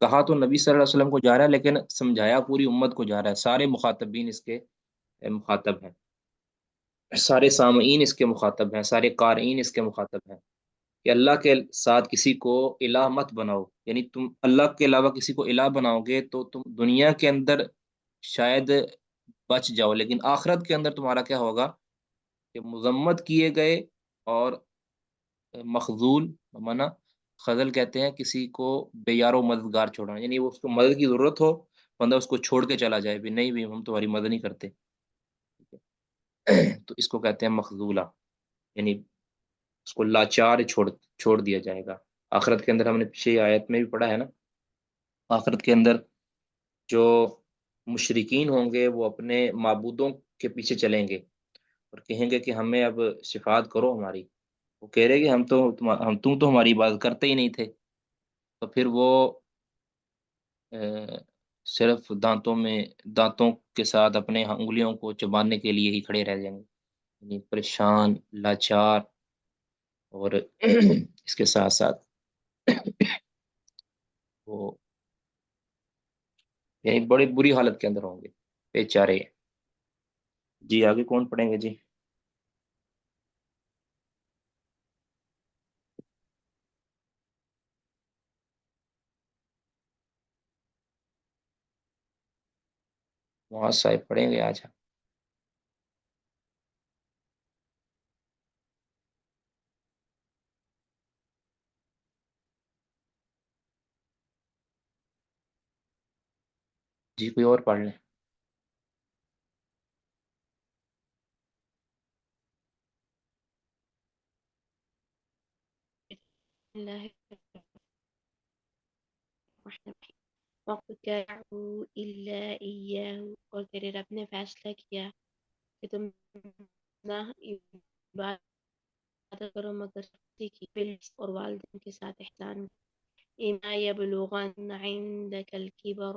A: کہا تو نبی صلی اللہ علیہ وسلم کو جا رہا ہے، لیکن سمجھایا پوری امت کو جا رہا ہے، سارے مخاطبین اس کے مخاطب ہیں، سارے سامعین اس کے مخاطب ہیں، سارے قارئین اس کے مخاطب ہیں، کہ اللہ کے ساتھ کسی کو الہ مت بناؤ، یعنی تم اللہ کے علاوہ کسی کو الہ بناؤ گے تو تم دنیا کے اندر شاید بچ جاؤ، لیکن آخرت کے اندر تمہارا کیا ہوگا کہ مذمت کیے گئے اور مخذول، مانا خذل کہتے ہیں کسی کو بے یار و مددگار چھوڑنا، یعنی وہ اس کو مدد کی ضرورت ہو، بندہ اس کو چھوڑ کے چلا جائے بھی، نہیں بھی ہم تمہاری مدد نہیں کرتے، تو اس کو کہتے ہیں مخذولہ، یعنی اس کو لاچار چھوڑ دیا جائے گا۔ آخرت کے اندر ہم نے پیچھے آیت میں بھی پڑھا ہے نا، آخرت کے اندر جو مشرکین ہوں گے وہ اپنے معبودوں کے پیچھے چلیں گے اور کہیں گے کہ ہمیں اب شفاعت کرو ہماری، وہ کہہ رہے کہ تم تو ہماری عبادت کرتے ہی نہیں تھے، تو پھر وہ صرف دانتوں کے ساتھ اپنے انگلیوں کو چبانے کے لیے ہی کھڑے رہ جائیں گے، یعنی پریشان، لاچار، اور اس کے ساتھ ساتھ وہ یعنی بڑی بری حالت کے اندر ہوں گے، بیچارے۔ جی آگے کون پڑھیں گے جی؟ وہاں صاحب پڑھیں گے آج؟ جی کوئی اور پڑھ لیں۔
D: اللہ وَقْتَرَعُوا إِلَّا إِيَّاهُ، اور تیرے رب نے فیصلہ کیا کہ تم نہ عبادت کرو مگر اسی کی، اور والدین کے ساتھ احسان۔ إِمَّا يَبْلُغَنَّ عِندَكَ الْكِبَرَ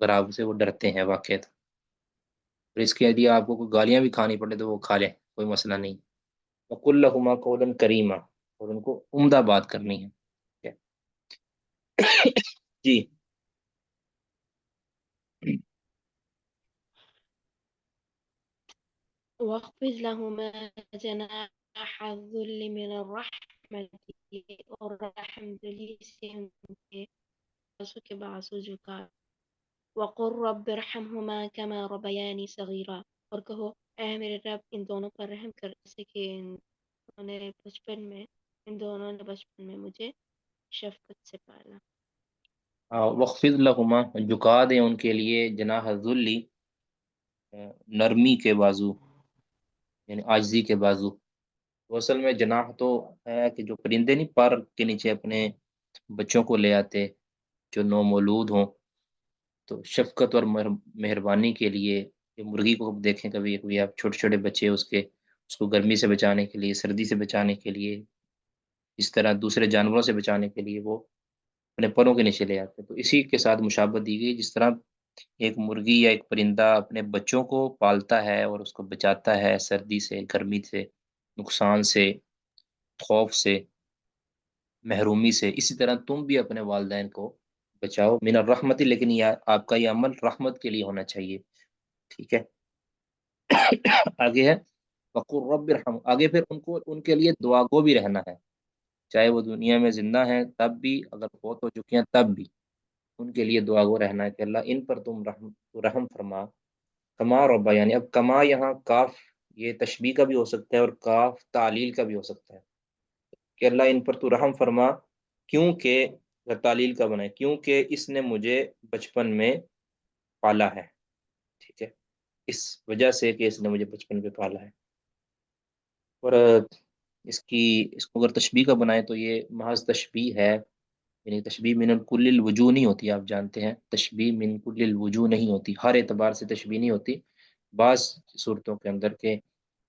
A: اگر آپ سے وہ ڈرتے ہیں واقعات، اور اس کے لیے آپ کو کوئی گالیاں بھی کھانی پڑے تو وہ کھا لیں، کوئی مسئلہ نہیں۔ وَقُلْ لَهُمَا قَوْلًا کریما، اور ان کو عمدہ بات کرنی ہے، ٹھیک ہے؟ جی
D: واخفض لهما جناح الذل من الرحمة، اور رحم دلی سے ان کے بازو کے بازو جھکا۔ وقل رب ارحمهما كما ربياني صغيرا، اور کہو اے میرے رب ان دونوں پر رحم کر جیسے کہ ان دونوں نے بچپن میں مجھے شفقت سے پالا۔
A: وَخْفِضْ لَهُمَا، جھکا دیں ان کے لیے، جناح الذُّلِّ، نرمی کے بازو، یعنی عاجزی کے بازو۔ تو اصل میں جناح تو ہے کہ جو پرندے نہیں پر کے نیچے اپنے بچوں کو لے آتے جو نومولود ہوں، تو شفقت اور مہربانی کے لیے، یہ مرغی کو دیکھیں کبھی کبھی آپ، چھوٹے چھوٹے بچے اس کو گرمی سے بچانے کے لیے، سردی سے بچانے کے لیے، اس طرح دوسرے جانوروں سے بچانے کے لیے وہ اپنے پروں کے نیچے لے آتے ہیں۔ تو اسی کے ساتھ مشابہت دی گئی، جس طرح ایک مرغی یا ایک پرندہ اپنے بچوں کو پالتا ہے اور اس کو بچاتا ہے سردی سے، گرمی سے، نقصان سے، خوف سے، محرومی سے، اسی طرح تم بھی اپنے والدین کو بچاؤ من الرحمت، لیکن یہ آپ کا یہ عمل رحمت کے لیے ہونا چاہیے، ٹھیک ہے؟ آگے ہے وقر رب ارحم، آگے پھر ان کے لیے دعا گو بھی رہنا ہے، چاہے وہ دنیا میں زندہ ہیں تب بھی، اگر فوت ہو چکی ہیں تب بھی ان کے لیے دعا گو رہنا ہے کہ اللہ ان پر تم رحم فرما، کما ربا، یعنی اب کما یہاں کاف یہ تشبیہ کا بھی ہو سکتا ہے اور کاف تعلیل کا بھی ہو سکتا ہے، کہ اللہ ان پر تو رحم فرما، کیونکہ تعلیل کا بنا ہے، کیونکہ اس نے مجھے بچپن میں پالا ہے، ٹھیک ہے؟ اس وجہ سے کہ اس نے مجھے بچپن میں پالا ہے۔ اور اس کو اگر تشبیہ کا بنائے تو یہ محض تشبیہ ہے، یعنی تشبیہ من کل الوجوہ نہیں ہوتی، آپ جانتے ہیں تشبیہ من کل الوجوہ نہیں ہوتی، ہر اعتبار سے تشبیہ نہیں ہوتی، بعض صورتوں کے اندر کہ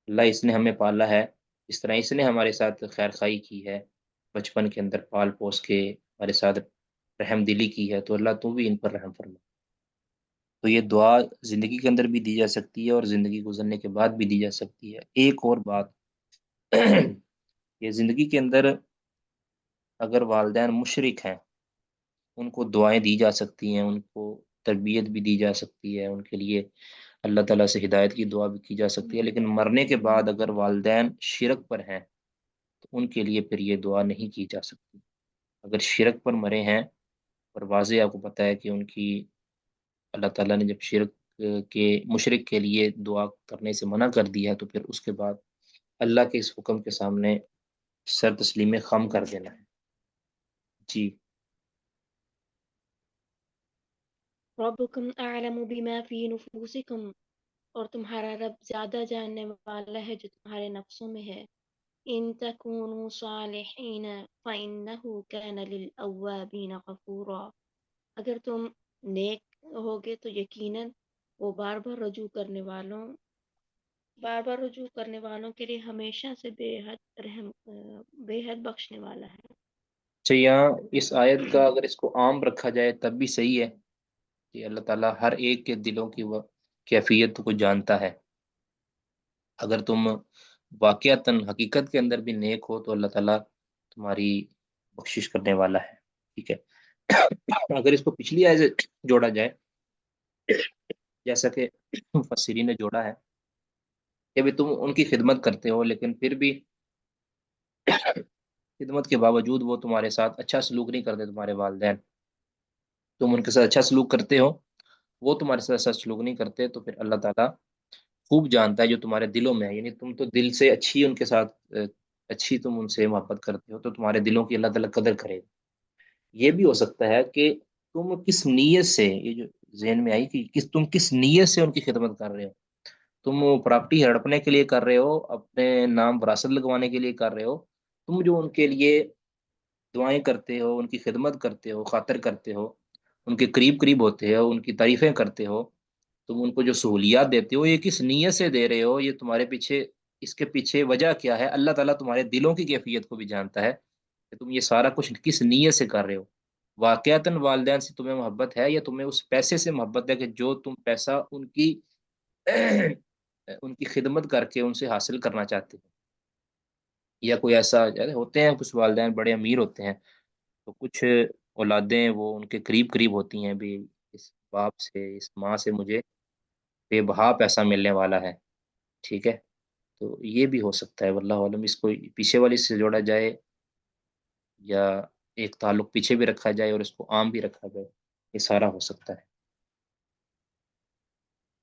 A: اللہ اس نے ہمیں پالا ہے، اس طرح اس نے ہمارے ساتھ خیر خائی کی ہے، بچپن کے اندر پال پوس کے ہمارے ساتھ رحم دلی کی ہے، تو اللہ تو بھی ان پر رحم فرما۔ تو یہ دعا زندگی کے اندر بھی دی جا سکتی ہے اور زندگی گزرنے کے بعد بھی دی جا سکتی ہے۔ ایک اور بات، یہ زندگی کے اندر اگر والدین مشرک ہیں، ان کو دعائیں دی جا سکتی ہیں، ان کو تربیت بھی دی جا سکتی ہے، ان کے لیے اللہ تعالیٰ سے ہدایت کی دعا بھی کی جا سکتی ہے، لیکن مرنے کے بعد اگر والدین شرک پر ہیں تو ان کے لیے پھر یہ دعا نہیں کی جا سکتی۔ اگر شرک پر مرے ہیں، اور واضح آپ کو پتہ ہے کہ ان کی اللہ تعالیٰ نے جب شرک کے مشرک کے لیے دعا کرنے سے منع کر دیا ہے، تو پھر اس کے بعد اللہ کے اس حکم کے سامنے سر تسلیم خم کر دینا ہے۔ جی
D: ربکم اعلم بما فی نفوسکم، اور تمہارا رب زیادہ جاننے والا ہے جو تمہارے نفسوں میں ہے۔ ان تکونوا صالحین فإنہ کان للأوابین غفورا، اگر تم نیک ہوگے تو یقیناً وہ بار بار رجوع کرنے والوں کے لیے ہمیشہ سے بے حد بخشنے والا ہے۔
A: اچھا، یہاں اس آیت کا اگر اس کو عام رکھا جائے تب بھی صحیح ہے کہ اللہ تعالیٰ ہر ایک کے دلوں کی وہ کیفیت کو جانتا ہے۔ اگر تم واقعتاً حقیقت کے اندر بھی نیک ہو تو اللہ تعالیٰ تمہاری بخشش کرنے والا ہے، ٹھیک ہے؟ اگر اس کو پچھلی آیت سے جوڑا جائے، جیسا کہ مفسرین نے جوڑا ہے کہ بھی تم ان کی خدمت کرتے ہو، لیکن پھر بھی خدمت کے باوجود وہ تمہارے ساتھ اچھا سلوک نہیں کرتے، تمہارے والدین، تم ان کے ساتھ اچھا سلوک کرتے ہو، وہ تمہارے ساتھ اچھا سلوک نہیں کرتے، تو پھر اللہ تعالیٰ خوب جانتا ہے جو تمہارے دلوں میں ہے، یعنی تم تو دل سے اچھی ان کے ساتھ اچھی تم ان سے محبت کرتے ہو، تو تمہارے دلوں کی اللہ تعالیٰ قدر کرے گا۔ یہ بھی ہو سکتا ہے کہ تم کس نیت سے، یہ جو ذہن میں آئی کہ تم کس نیت سے ان کی خدمت کر رہے ہو، تم پراپرٹی ہڑپنے کے لیے کر رہے ہو، اپنے نام وراثت لگوانے کے لیے کر رہے ہو، تم جو ان کے لیے دعائیں کرتے ہو، ان کی خدمت کرتے ہو، خاطر کرتے ہو، ان کے قریب قریب ہوتے ہو، ان کی تعریفیں کرتے ہو، تم ان کو جو سہولیات دیتے ہو، یہ کس نیت سے دے رہے ہو، یہ تمہارے پیچھے، اس کے پیچھے وجہ کیا ہے، اللہ تعالیٰ تمہارے دلوں کی کیفیت کو بھی جانتا ہے کہ تم یہ سارا کچھ کس نیت سے کر رہے ہو۔ واقعتاً والدین سے تمہیں محبت ہے یا تمہیں اس پیسے سے محبت ہے کہ جو تم پیسہ ان کی خدمت کر کے ان سے حاصل کرنا چاہتے ہو؟ یا کوئی ایسا ہوتے ہیں کچھ والدین بڑے امیر ہوتے ہیں، تو کچھ اولادیں وہ ان کے قریب قریب ہوتی ہیں بھی، اس باپ سے اس ماں سے مجھے بے بہا پیسہ ملنے والا ہے، ٹھیک ہے؟ تو یہ بھی ہو سکتا ہے، واللہ عالم، اس کو پیچھے والی سے جوڑا جائے یا ایک تعلق پیچھے بھی رکھا جائے اور اس کو عام بھی رکھا جائے، یہ سارا ہو سکتا ہے۔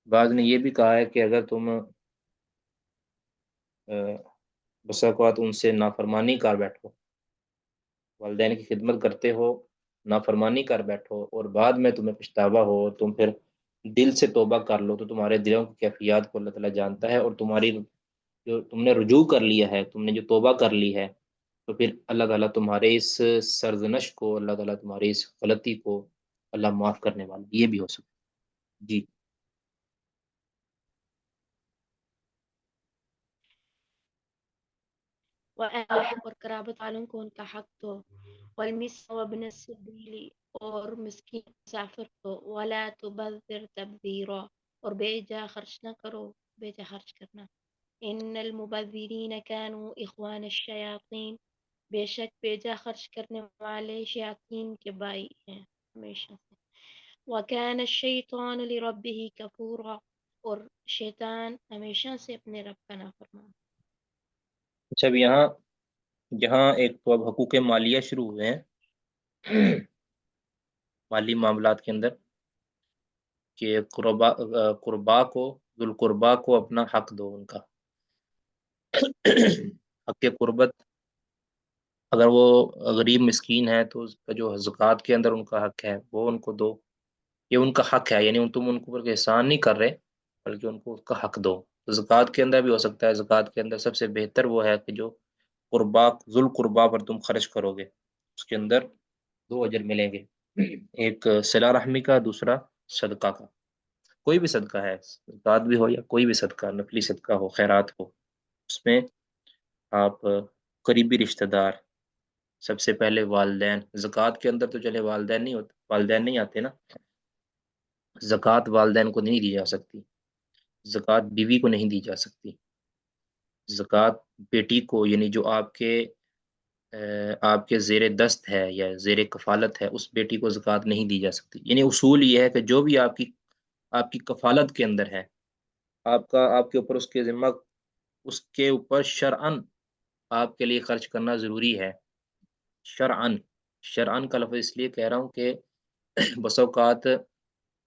A: بعض نے یہ بھی کہا ہے کہ اگر تم بسا اوقات ان سے نافرمانی کر بیٹھو، والدین کی خدمت کرتے ہو، نافرمانی کر بیٹھو اور بعد میں تمہیں پچھتاوا ہو، تم پھر دل سے توبہ کر لو، تو تمہارے دلوں کی کیفیات کو اللہ تعالیٰ جانتا ہے، اور تمہاری جو تم نے رجوع کر لیا ہے، تم نے جو توبہ کر لی ہے، تو پھر اللہ تعالیٰ تمہارے اس سرزنش کو، اللہ تعالیٰ تمہاری اس غلطی کو اللہ معاف کرنے والا، یہ بھی ہو سکتا ہے۔ جی
D: اور قرابت والوں کو ان کا حق دو، والمسکین وابن السبیل اور مسکین مسافر کو، ولا تبذر تبذیرا اور بے جا خرچ نہ کرو، بے جا خرچ کرنا، ان المبذرین کانوا اخوان الشیاطین، بے شک بے جا خرچ کرنے والے شیاطین کے بھائی ہیں ہمیشہ سے، وکان الشیطان لربہ کفورا اور شیطان ہمیشہ سے اپنے رب کا نافرمان۔
A: اچھا، اب یہاں ایک تو اب حقوق مالیہ شروع ہوئے ہیں مالی معاملات کے اندر، کہ قربا کو، ذو القربا کو اپنا حق دو ان کا حق قربت، اگر وہ غریب مسکین ہے تو اس کا جو زکوٰۃ کے اندر ان کا حق ہے وہ ان کو دو، یہ ان کا حق ہے، یعنی تم ان کو احسان نہیں کر رہے بلکہ ان کو اس کا حق دو۔ زکوٰۃ کے اندر بھی ہو سکتا ہے، زکوٰۃ کے اندر سب سے بہتر وہ ہے کہ جو قربا، ذو القربا پر تم خرچ کرو گے، اس کے اندر دو اجر ملیں گے، ایک صلہ رحمی کا، دوسرا صدقہ کا، کوئی بھی صدقہ ہے، زکوٰۃ بھی ہو یا کوئی بھی صدقہ، نفلی صدقہ ہو، خیرات ہو، اس میں آپ قریبی رشتہ دار، سب سے پہلے والدین، زکوٰۃ کے اندر تو چلے والدین نہیں آتے نا، زکوٰۃ والدین کو نہیں دی جا سکتی، زکوٰۃ بیوی کو نہیں دی جا سکتی، زکوٰۃ بیٹی کو، یعنی جو آپ کے زیر دست ہے یا زیر کفالت ہے، اس بیٹی کو زکوٰۃ نہیں دی جا سکتی۔ یعنی اصول یہ ہے کہ جو بھی آپ کی کفالت کے اندر ہے، آپ کے اوپر اس کے اوپر شرعن آپ کے لیے خرچ کرنا ضروری ہے، شرعن کا لفظ اس لیے کہہ رہا ہوں کہ بس اوقات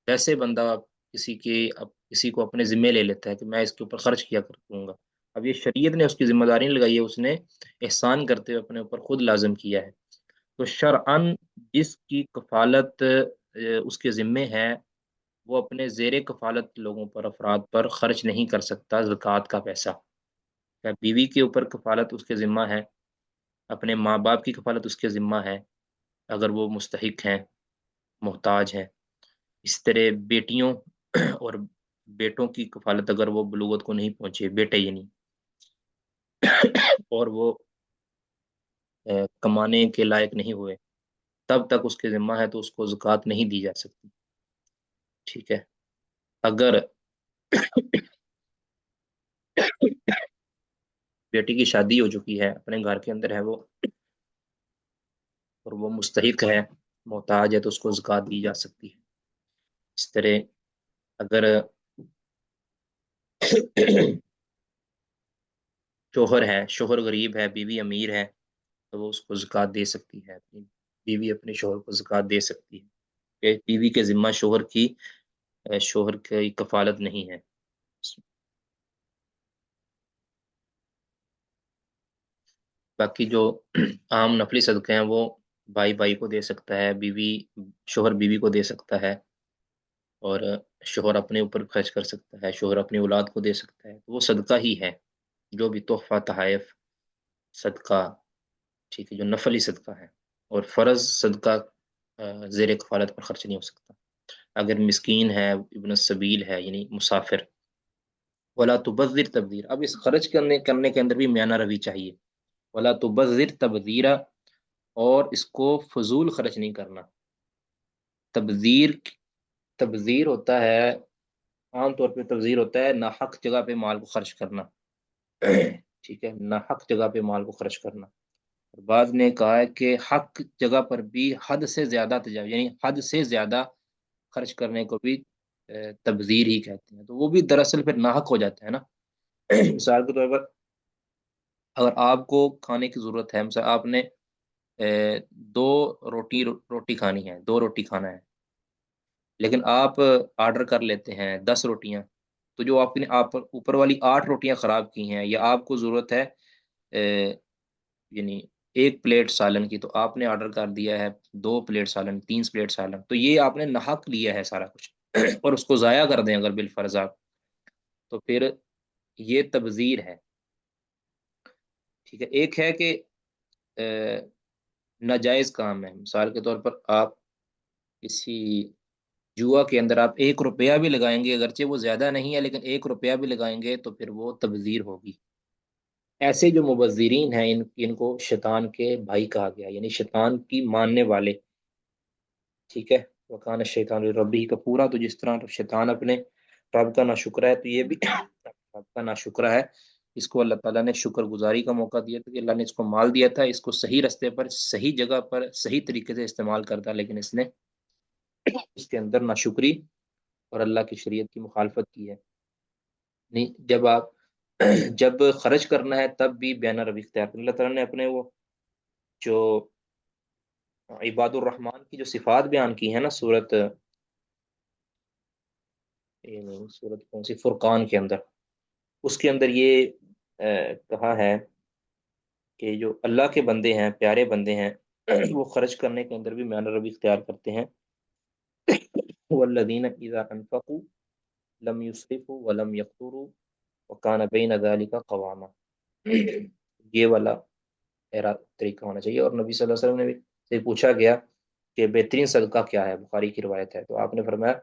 A: ویسے بندہ کسی کو اپنے ذمے لے لیتا ہے کہ میں اس کے اوپر خرچ کیا کروں گا، اب یہ شریعت نے اس کی ذمہ داری نہیں لگائی ہے، اس نے احسان کرتے ہوئے اپنے اوپر خود لازم کیا ہے، تو شرعن جس کی کفالت اس کے ذمے ہے، وہ اپنے زیر کفالت لوگوں پر، افراد پر خرچ نہیں کر سکتا زکوٰۃ کا پیسہ۔ بیوی کے اوپر کفالت اس کے ذمہ ہے، اپنے ماں باپ کی کفالت اس کے ذمہ ہے اگر وہ مستحق ہیں، محتاج ہیں، اس طرح بیٹیوں اور بیٹوں کی کفالت اگر وہ بلوغت کو نہیں پہنچے، بیٹے یعنی، اور وہ کمانے کے لائق نہیں ہوئے، تب تک اس کے ذمہ ہے، تو اس کو زکوٰۃ نہیں دی جا سکتی، ٹھیک ہے؟ اگر بیٹی کی شادی ہو چکی ہے، اپنے گھر کے اندر ہے وہ، اور وہ مستحق ہے، محتاج ہے، تو اس کو زکوٰۃ دی جا سکتی ہے۔ اس طرح اگر شوہر غریب ہے، بیوی امیر ہے، تو وہ اس کو زکوٰۃ دے سکتی ہے، اپنی بیوی اپنے شوہر کو زکوٰۃ دے سکتی ہے، کہ بیوی کے ذمہ شوہر کی کفالت نہیں ہے۔ باقی جو عام نفلی صدقے ہیں وہ بھائی کو دے سکتا ہے، شوہر بیوی کو دے سکتا ہے، اور شوہر اپنے اوپر خرچ کر سکتا ہے، شوہر اپنی اولاد کو دے سکتا ہے، وہ صدقہ ہی ہے، جو بھی تحفہ، تحائف، صدقہ، ٹھیک ہے، جو نفلی صدقہ ہے، اور فرض صدقہ زیر کفالت پر خرچ نہیں ہو سکتا۔ اگر مسکین ہے، ابن السبیل ہے، یعنی مسافر، ولا تبذر تبذیر، اب اس خرچ کرنے کے اندر بھی میانہ روی چاہیے، ولا تبذر تبذیرا، اور اس کو فضول خرچ نہیں کرنا، تبذیر ہوتا ہے، عام طور پہ تبذیر ہوتا ہے ناحق جگہ پہ مال کو خرچ کرنا، ٹھیک ہے، ناحق جگہ پہ مال کو خرچ کرنا۔ بعض نے کہا ہے کہ حق جگہ پر بھی حد سے زیادہ تجاوز، یعنی حد سے زیادہ خرچ کرنے کو بھی تبذیر ہی کہتے ہیں، تو وہ بھی دراصل پھر ناحق ہو جاتا ہے نا۔ مثال کے طور پر اگر آپ کو کھانے کی ضرورت ہے، مثلا آپ نے دو روٹی کھانی ہے، 2 روٹی کھانا ہے، لیکن آپ آرڈر کر لیتے ہیں 10 روٹیاں، تو جو آپ اوپر والی 8 روٹیاں خراب کی ہیں، یا آپ کو ضرورت ہے یعنی 1 پلیٹ سالن کی، تو آپ نے آرڈر کر دیا ہے 2 پلیٹ سالن، 3 پلیٹ سالن، تو یہ آپ نے ناحق لیا ہے سارا کچھ اور اس کو ضائع کر دیں اگر بالفرض آپ، تو پھر یہ تبذیر ہے، ٹھیک ہے۔ ایک ہے کہ ناجائز کام ہے، مثال کے طور پر آپ کسی جوا کے اندر آپ 1 روپیہ بھی لگائیں گے، اگرچہ وہ زیادہ نہیں ہے لیکن 1 روپیہ بھی لگائیں گے تو پھر وہ تبذیر ہوگی۔ ایسے جو مبذرین ہیں ان کو شیطان کے بھائی کہا گیا، یعنی شیطان کی ماننے والے، ٹھیک ہے۔ وکان الشیطان ربی کا پورا، تو جس طرح شیطان اپنے رب کا ناشکرا ہے، تو یہ بھی رب کا ناشکرا ہے۔ اس کو اللہ تعالیٰ نے شکر گزاری کا موقع دیا تھا کہ اللہ نے اس کو مال دیا تھا، اس کو صحیح رستے پر، صحیح جگہ پر، صحیح طریقے سے استعمال کرتا، لیکن اس نے اس کے اندر ناشکری اور اللہ کی شریعت کی مخالفت کی ہے۔ نہیں، جب خرچ کرنا ہے تب بھی بیانہ روی اختیار کرنا۔ اللہ تعالیٰ نے اپنے وہ جو عباد الرحمن کی جو صفات بیان کی ہے نا، سورت کون سی، فرقان کے اندر، اس کے اندر یہ کہا ہے کہ جو اللہ کے بندے ہیں، پیارے بندے ہیں، وہ خرچ کرنے کے اندر بھی بیانہ روی اختیار کرتے ہیں۔ والذین اذا انفقوا لم یسرفوا ولم یقتروا وکان بین ذلک قواما، یہ والا طریقہ ہونا چاہیے۔ اور نبی صلی اللہ علیہ وسلم نے بھی سے پوچھا گیا کہ بہترین صدقہ کیا ہے، بخاری کی روایت ہے، تو آپ نے فرمایا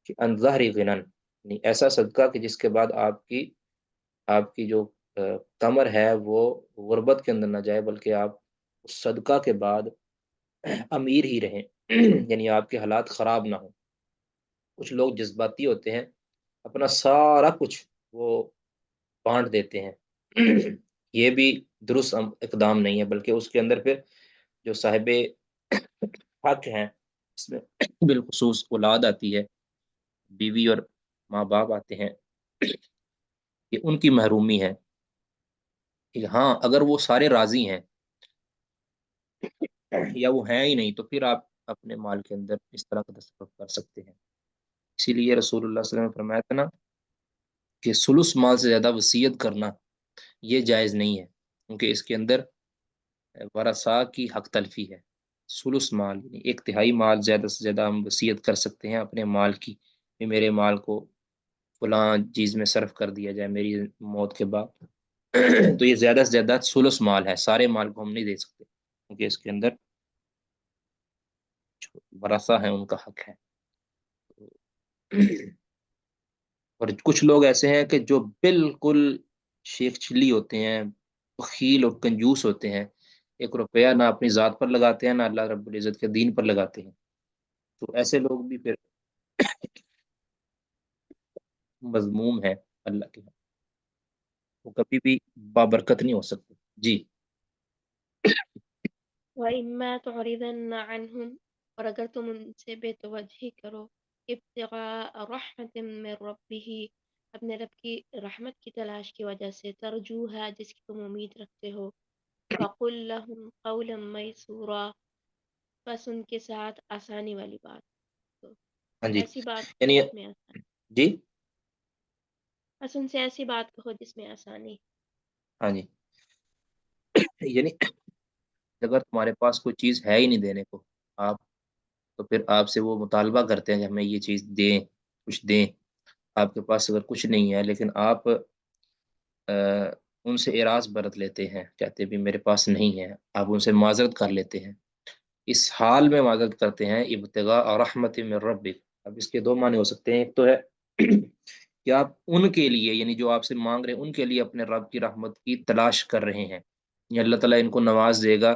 A: کہ ان ظہر غنن، یعنی ایسا صدقہ کہ جس کے بعد آپ کی جو کمر ہے وہ غربت کے اندر نہ جائے، بلکہ آپ اس صدقہ کے بعد امیر ہی رہیں، یعنی آپ کے حالات خراب نہ ہوں۔ کچھ لوگ جذباتی ہوتے ہیں، اپنا سارا کچھ وہ بانٹ دیتے ہیں، یہ بھی درست اقدام نہیں ہے، بلکہ اس کے اندر پھر جو صاحب حق ہیں، اس میں بالخصوص اولاد آتی ہے، بیوی اور ماں باپ آتے ہیں، کہ ان کی محرومی ہے۔ کہ ہاں اگر وہ سارے راضی ہیں یا وہ ہیں ہی نہیں، تو پھر آپ اپنے مال کے اندر اس طرح کا تصرف کر سکتے ہیں۔ اسی لیے رسول اللہ صلی اللہ علیہ وسلم نے فرمایا تھا نا کہ ثلث مال سے زیادہ وصیت کرنا یہ جائز نہیں ہے، کیونکہ اس کے اندر ورثاء کی حق تلفی ہے۔ ثلث مال یعنی 1/3 مال زیادہ سے زیادہ ہم وصیت کر سکتے ہیں اپنے مال کی، کہ میرے مال کو فلاں چیز میں صرف کر دیا جائے میری موت کے بعد، تو یہ زیادہ سے زیادہ ثلث مال ہے، سارے مال کو ہم نہیں دے سکتے، کیونکہ اس کے اندر جو ورثاء ہیں ان کا حق ہے۔ اور کچھ لوگ ایسے ہیں کہ جو بالکل شیخ چلی ہوتے ہیں، بخیل اور کنجوس ہوتے ہیں، 1 روپیہ نہ اپنی ذات پر لگاتے ہیں، نہ اللہ رب العزت کے دین پر لگاتے ہیں، تو ایسے لوگ بھی پھر مذموم ہے اللہ کے ہاں، وہ کبھی بھی بابرکت نہیں ہو سکتے۔ جی
D: وَإِمَّا تُعْرِضَنَّ عَنْهُمْ، اور اگر تم ان سے بے توجہی کرو، ابتغاء رحمت من ربہ، اپنے رب کی رحمت کی تلاش کی وجہ سے، ترجوها جس کی تم امید رکھتے ہو، فَقُلْ لَهُمْ قَوْلًا مَيْسُورًا، بس ان کے ساتھ آسانی والی بات تو
A: ہاں جی،
D: ایسی بات
A: یعنی
D: جس میں آسانی،
A: جی
D: بس ان سے ایسی بات کہو جس میں آسانی۔
A: ہاں جی، یعنی اگر تمہارے پاس کوئی چیز ہے ہی نہیں دینے کو، آپ تو پھر آپ سے وہ مطالبہ کرتے ہیں کہ ہمیں یہ چیز دیں، کچھ دیں۔ آپ کے پاس اگر کچھ نہیں ہے لیکن آپ ان سے اعراض برت لیتے ہیں، کہتے بھی میرے پاس نہیں ہے، آپ ان سے معذرت کر لیتے ہیں، اس حال میں معذرت کرتے ہیں ابتغاء رحمت من ربک۔ اب اس کے 2 معنی ہو سکتے ہیں، ایک تو ہے کہ آپ ان کے لیے، یعنی جو آپ سے مانگ رہے ہیں ان کے لیے اپنے رب کی رحمت کی تلاش کر رہے ہیں، یا اللہ تعالیٰ ان کو نواز دے گا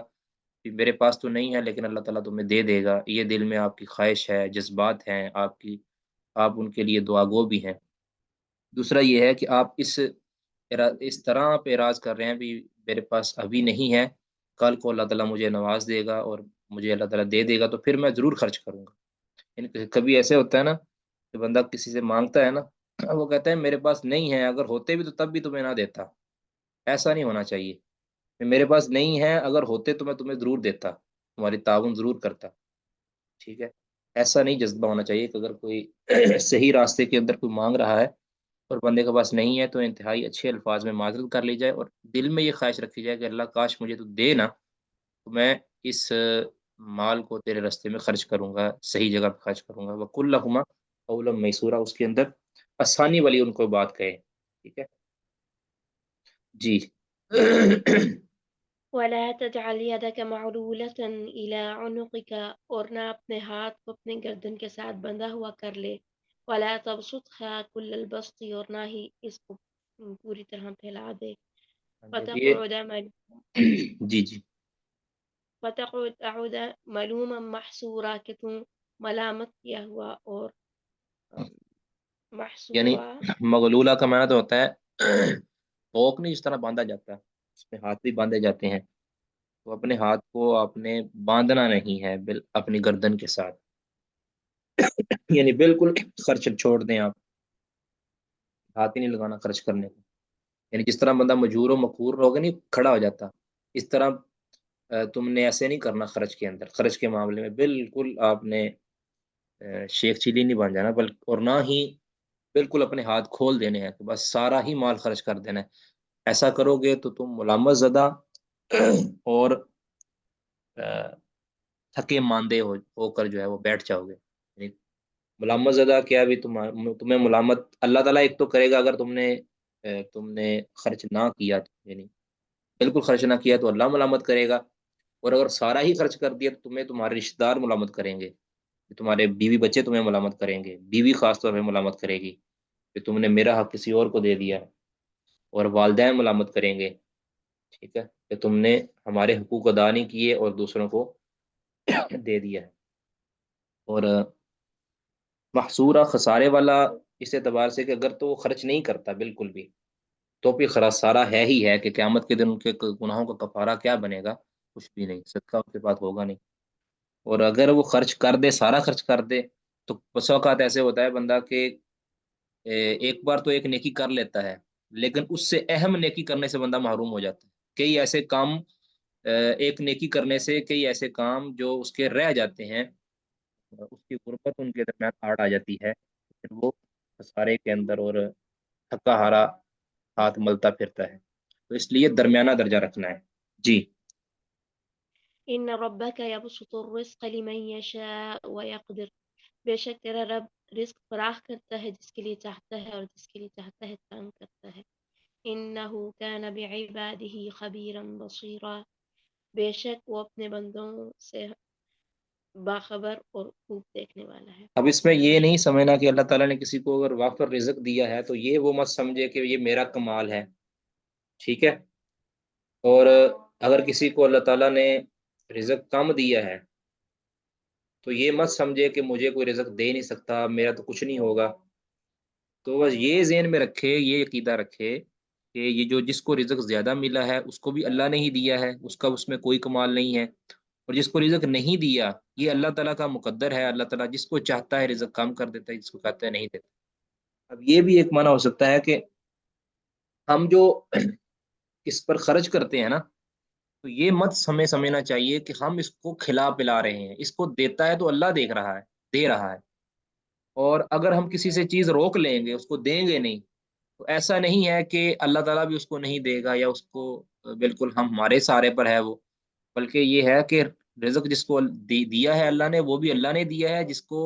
A: کہ میرے پاس تو نہیں ہے لیکن اللہ تعالیٰ تمہیں دے دے گا، یہ دل میں آپ کی خواہش ہے، جذبات ہیں آپ کی، آپ ان کے لیے دعا گو بھی ہیں۔ دوسرا یہ ہے کہ آپ اس طرح آپ اعراض کر رہے ہیں بھی میرے پاس ابھی نہیں ہے، کل کو اللہ تعالیٰ مجھے نواز دے گا اور مجھے اللہ تعالیٰ دے دے گا تو پھر میں ضرور خرچ کروں گا۔ یعنی کبھی ایسے ہوتا ہے نا کہ بندہ کسی سے مانگتا ہے نا، وہ کہتا ہے میرے پاس نہیں ہے، اگر ہوتے بھی تو تب بھی تمہیں نہ دیتا۔ ایسا نہیں ہونا چاہیے کہ میرے پاس نہیں ہے، اگر ہوتے تو میں تمہیں ضرور دیتا، تمہاری تعاون ضرور کرتا، ٹھیک ہے؟ ایسا نہیں جذبہ ہونا چاہیے کہ اگر کوئی صحیح راستے کے اندر کوئی مانگ رہا ہے اور بندے کے پاس نہیں ہے تو انتہائی اچھے الفاظ میں معذرت کر لی جائے اور دل میں یہ خواہش رکھی جائے کہ اللہ کاش مجھے تو دے نا، تو میں اس مال کو تیرے راستے میں خرچ کروں گا، صحیح جگہ پہ خرچ کروں گا۔ وَقُلْ لَهُمَا قَوْلًا مَيْسُورًا، اس کے اندر آسانی والی ان کو بات کہے، ٹھیک ہے جی۔
D: ولا تجعل يدك مغلولة إلى عنقك، اور نہ اپنے ہاتھ کو اپنے گردن کے ساتھ بندھا ہوا کر لے، ولا تبسطها كل البسط، اور نہ ہی اس کو پوری طرح پھیلا دے،
A: اب یہ
D: فتقعد
A: جی جی
D: فتقعد ملوما محسورا، کہ تم ملامت کیا ہوا اور
A: یعنی
D: محسورا۔
A: مغلولہ کا معنی تو ہوتا ہے توق نہیں، جس طرح باندھا جاتا ہے، اس میں ہاتھ بھی باندھے جاتے ہیں، تو اپنے ہاتھ کو آپ نے باندھنا نہیں ہے اپنی گردن کے ساتھ، یعنی بالکل خرچ چھوڑ دیں آپ، ہاتھ ہی نہیں لگانا خرچ کرنے کو۔ یعنی جس طرح بندہ مجبور و مقہور ہوگا نہیں کھڑا ہو جاتا، اس طرح تم نے ایسے نہیں کرنا خرچ کے اندر، خرچ کے معاملے میں بالکل آپ نے شیخ چیلی نہیں بن جانا، بلکہ اور نہ ہی بالکل اپنے ہاتھ کھول دینے ہیں کہ بس سارا ہی مال خرچ کر دینا ہے۔ ایسا کرو گے تو تم ملامت زدہ اور تھکے ماندے ہو کر جو ہے وہ بیٹھ جاؤ گے۔ یعنی ملامت زدہ کیا بھی تمہیں ملامت اللہ تعالیٰ ایک تو کرے گا اگر تم نے خرچ نہ کیا تو، یعنی بالکل خرچ نہ کیا تو اللہ ملامت کرے گا، اور اگر سارا ہی خرچ کر دیا تو تمہیں تمہارے رشتہ دار ملامت کریں گے، تمہارے بیوی بچے تمہیں ملامت کریں گے، بیوی خاص طور پہ ملامت کرے گی کہ تم نے میرا حق کسی اور کو دے دیا، اور والدین ملامت کریں گے، ٹھیک ہے، کہ تم نے ہمارے حقوق ادا نہیں کیے اور دوسروں کو دے دیا ہے۔ اور محصورہ خسارے والا اس اعتبار سے کہ اگر تو وہ خرچ نہیں کرتا بالکل بھی تو پھر خسارہ ہے ہی ہے کہ قیامت کے دن ان کے گناہوں کا کفارہ کیا بنے گا؟ کچھ بھی نہیں، صدقہ اس کے پاس ہوگا نہیں۔ اور اگر وہ خرچ کر دے، سارا خرچ کر دے، تو بس اوقات ایسے ہوتا ہے بندہ کہ ایک بار تو ایک نیکی کر لیتا ہے لیکن اس سے اہم نیکی کرنے سے بندہ محروم ہو جاتا ہے۔ کئی ایسے کام ایک نیکی کرنے سے کئی ایسے کام جو اس کے رہ جاتے ہیں، اس کی غربت ان کے درمیان آڑ آ جاتی ہے، پھر وہ خسارے کے اندر اور تھکا ہارا ہاتھ ملتا پھرتا ہے، تو اس لیے درمیانہ درجہ رکھنا ہے جی۔
D: ان ربك يبسط الرزق لمن يشاء ويقدر، بے شک تیرا رب رزق فراخ کرتا ہے جس کے لیے چاہتا ہے اور جس کے لیے چاہتا ہے تنگ کرتا ہے۔ انه كان بعباده خبيرا بصيرا، بے شک وہ اپنے بندوں سے باخبر اور خوب دیکھنے والا ہے۔
A: اب اس میں یہ نہیں سمجھنا کہ اللہ تعالیٰ نے کسی کو اگر وافر رزق دیا ہے تو یہ وہ مت سمجھے کہ یہ میرا کمال ہے، ٹھیک ہے، اور اگر کسی کو اللہ تعالیٰ نے رزق کم دیا ہے تو یہ مت سمجھے کہ مجھے کوئی رزق دے نہیں سکتا، میرا تو کچھ نہیں ہوگا۔ تو بس یہ ذہن میں رکھے، یہ عقیدہ رکھے کہ یہ جو جس کو رزق زیادہ ملا ہے اس کو بھی اللہ نے ہی دیا ہے، اس کا اس میں کوئی کمال نہیں ہے، اور جس کو رزق نہیں دیا یہ اللہ تعالیٰ کا مقدر ہے، اللہ تعالیٰ جس کو چاہتا ہے رزق کم کر دیتا ہے، جس کو چاہتا ہے نہیں دیتا۔ اب یہ بھی ایک معنی ہو سکتا ہے کہ ہم جو اس پر خرچ کرتے ہیں نا، تو یہ مت سمجھنا چاہیے کہ ہم اس کو کھلا پلا رہے ہیں، اس کو دیتا ہے تو اللہ دیکھ رہا ہے، دے رہا ہے، اور اگر ہم کسی سے چیز روک لیں گے، اس کو دیں گے نہیں، تو ایسا نہیں ہے کہ اللہ تعالیٰ بھی اس کو نہیں دے گا یا اس کو بالکل ہم ہمارے سہارے پر ہے وہ، بلکہ یہ ہے کہ رزق جس کو دیا ہے اللہ نے وہ بھی اللہ نے دیا ہے، جس کو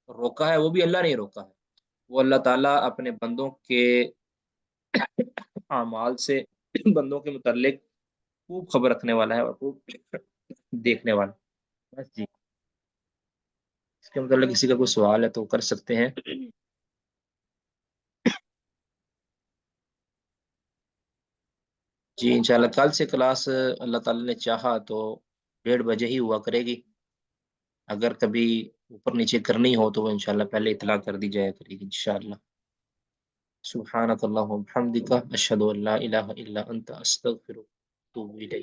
A: روکا ہے وہ بھی اللہ نے روکا ہے۔ وہ اللہ تعالیٰ اپنے بندوں کے اعمال سے بندوں کے متعلق خوب خبر رکھنے والا ہے اور خوب دیکھنے والا ہے۔ بس جی، اس کے متعلق کسی کا کوئی سوال ہے تو کر سکتے ہیں۔ جی انشاءاللہ کل سے کلاس اللہ تعالیٰ نے چاہا تو 1:30 ہی ہوا کرے گی. اگر کبھی اوپر نیچے کرنی ہو تو وہ انشاءاللہ پہلے اطلاع کر دی جایا کرے گی انشاءاللہ. سبحانک اللہم وبحمدک اشہد ان لا الہ الا انت استغفرک واتوب الیک.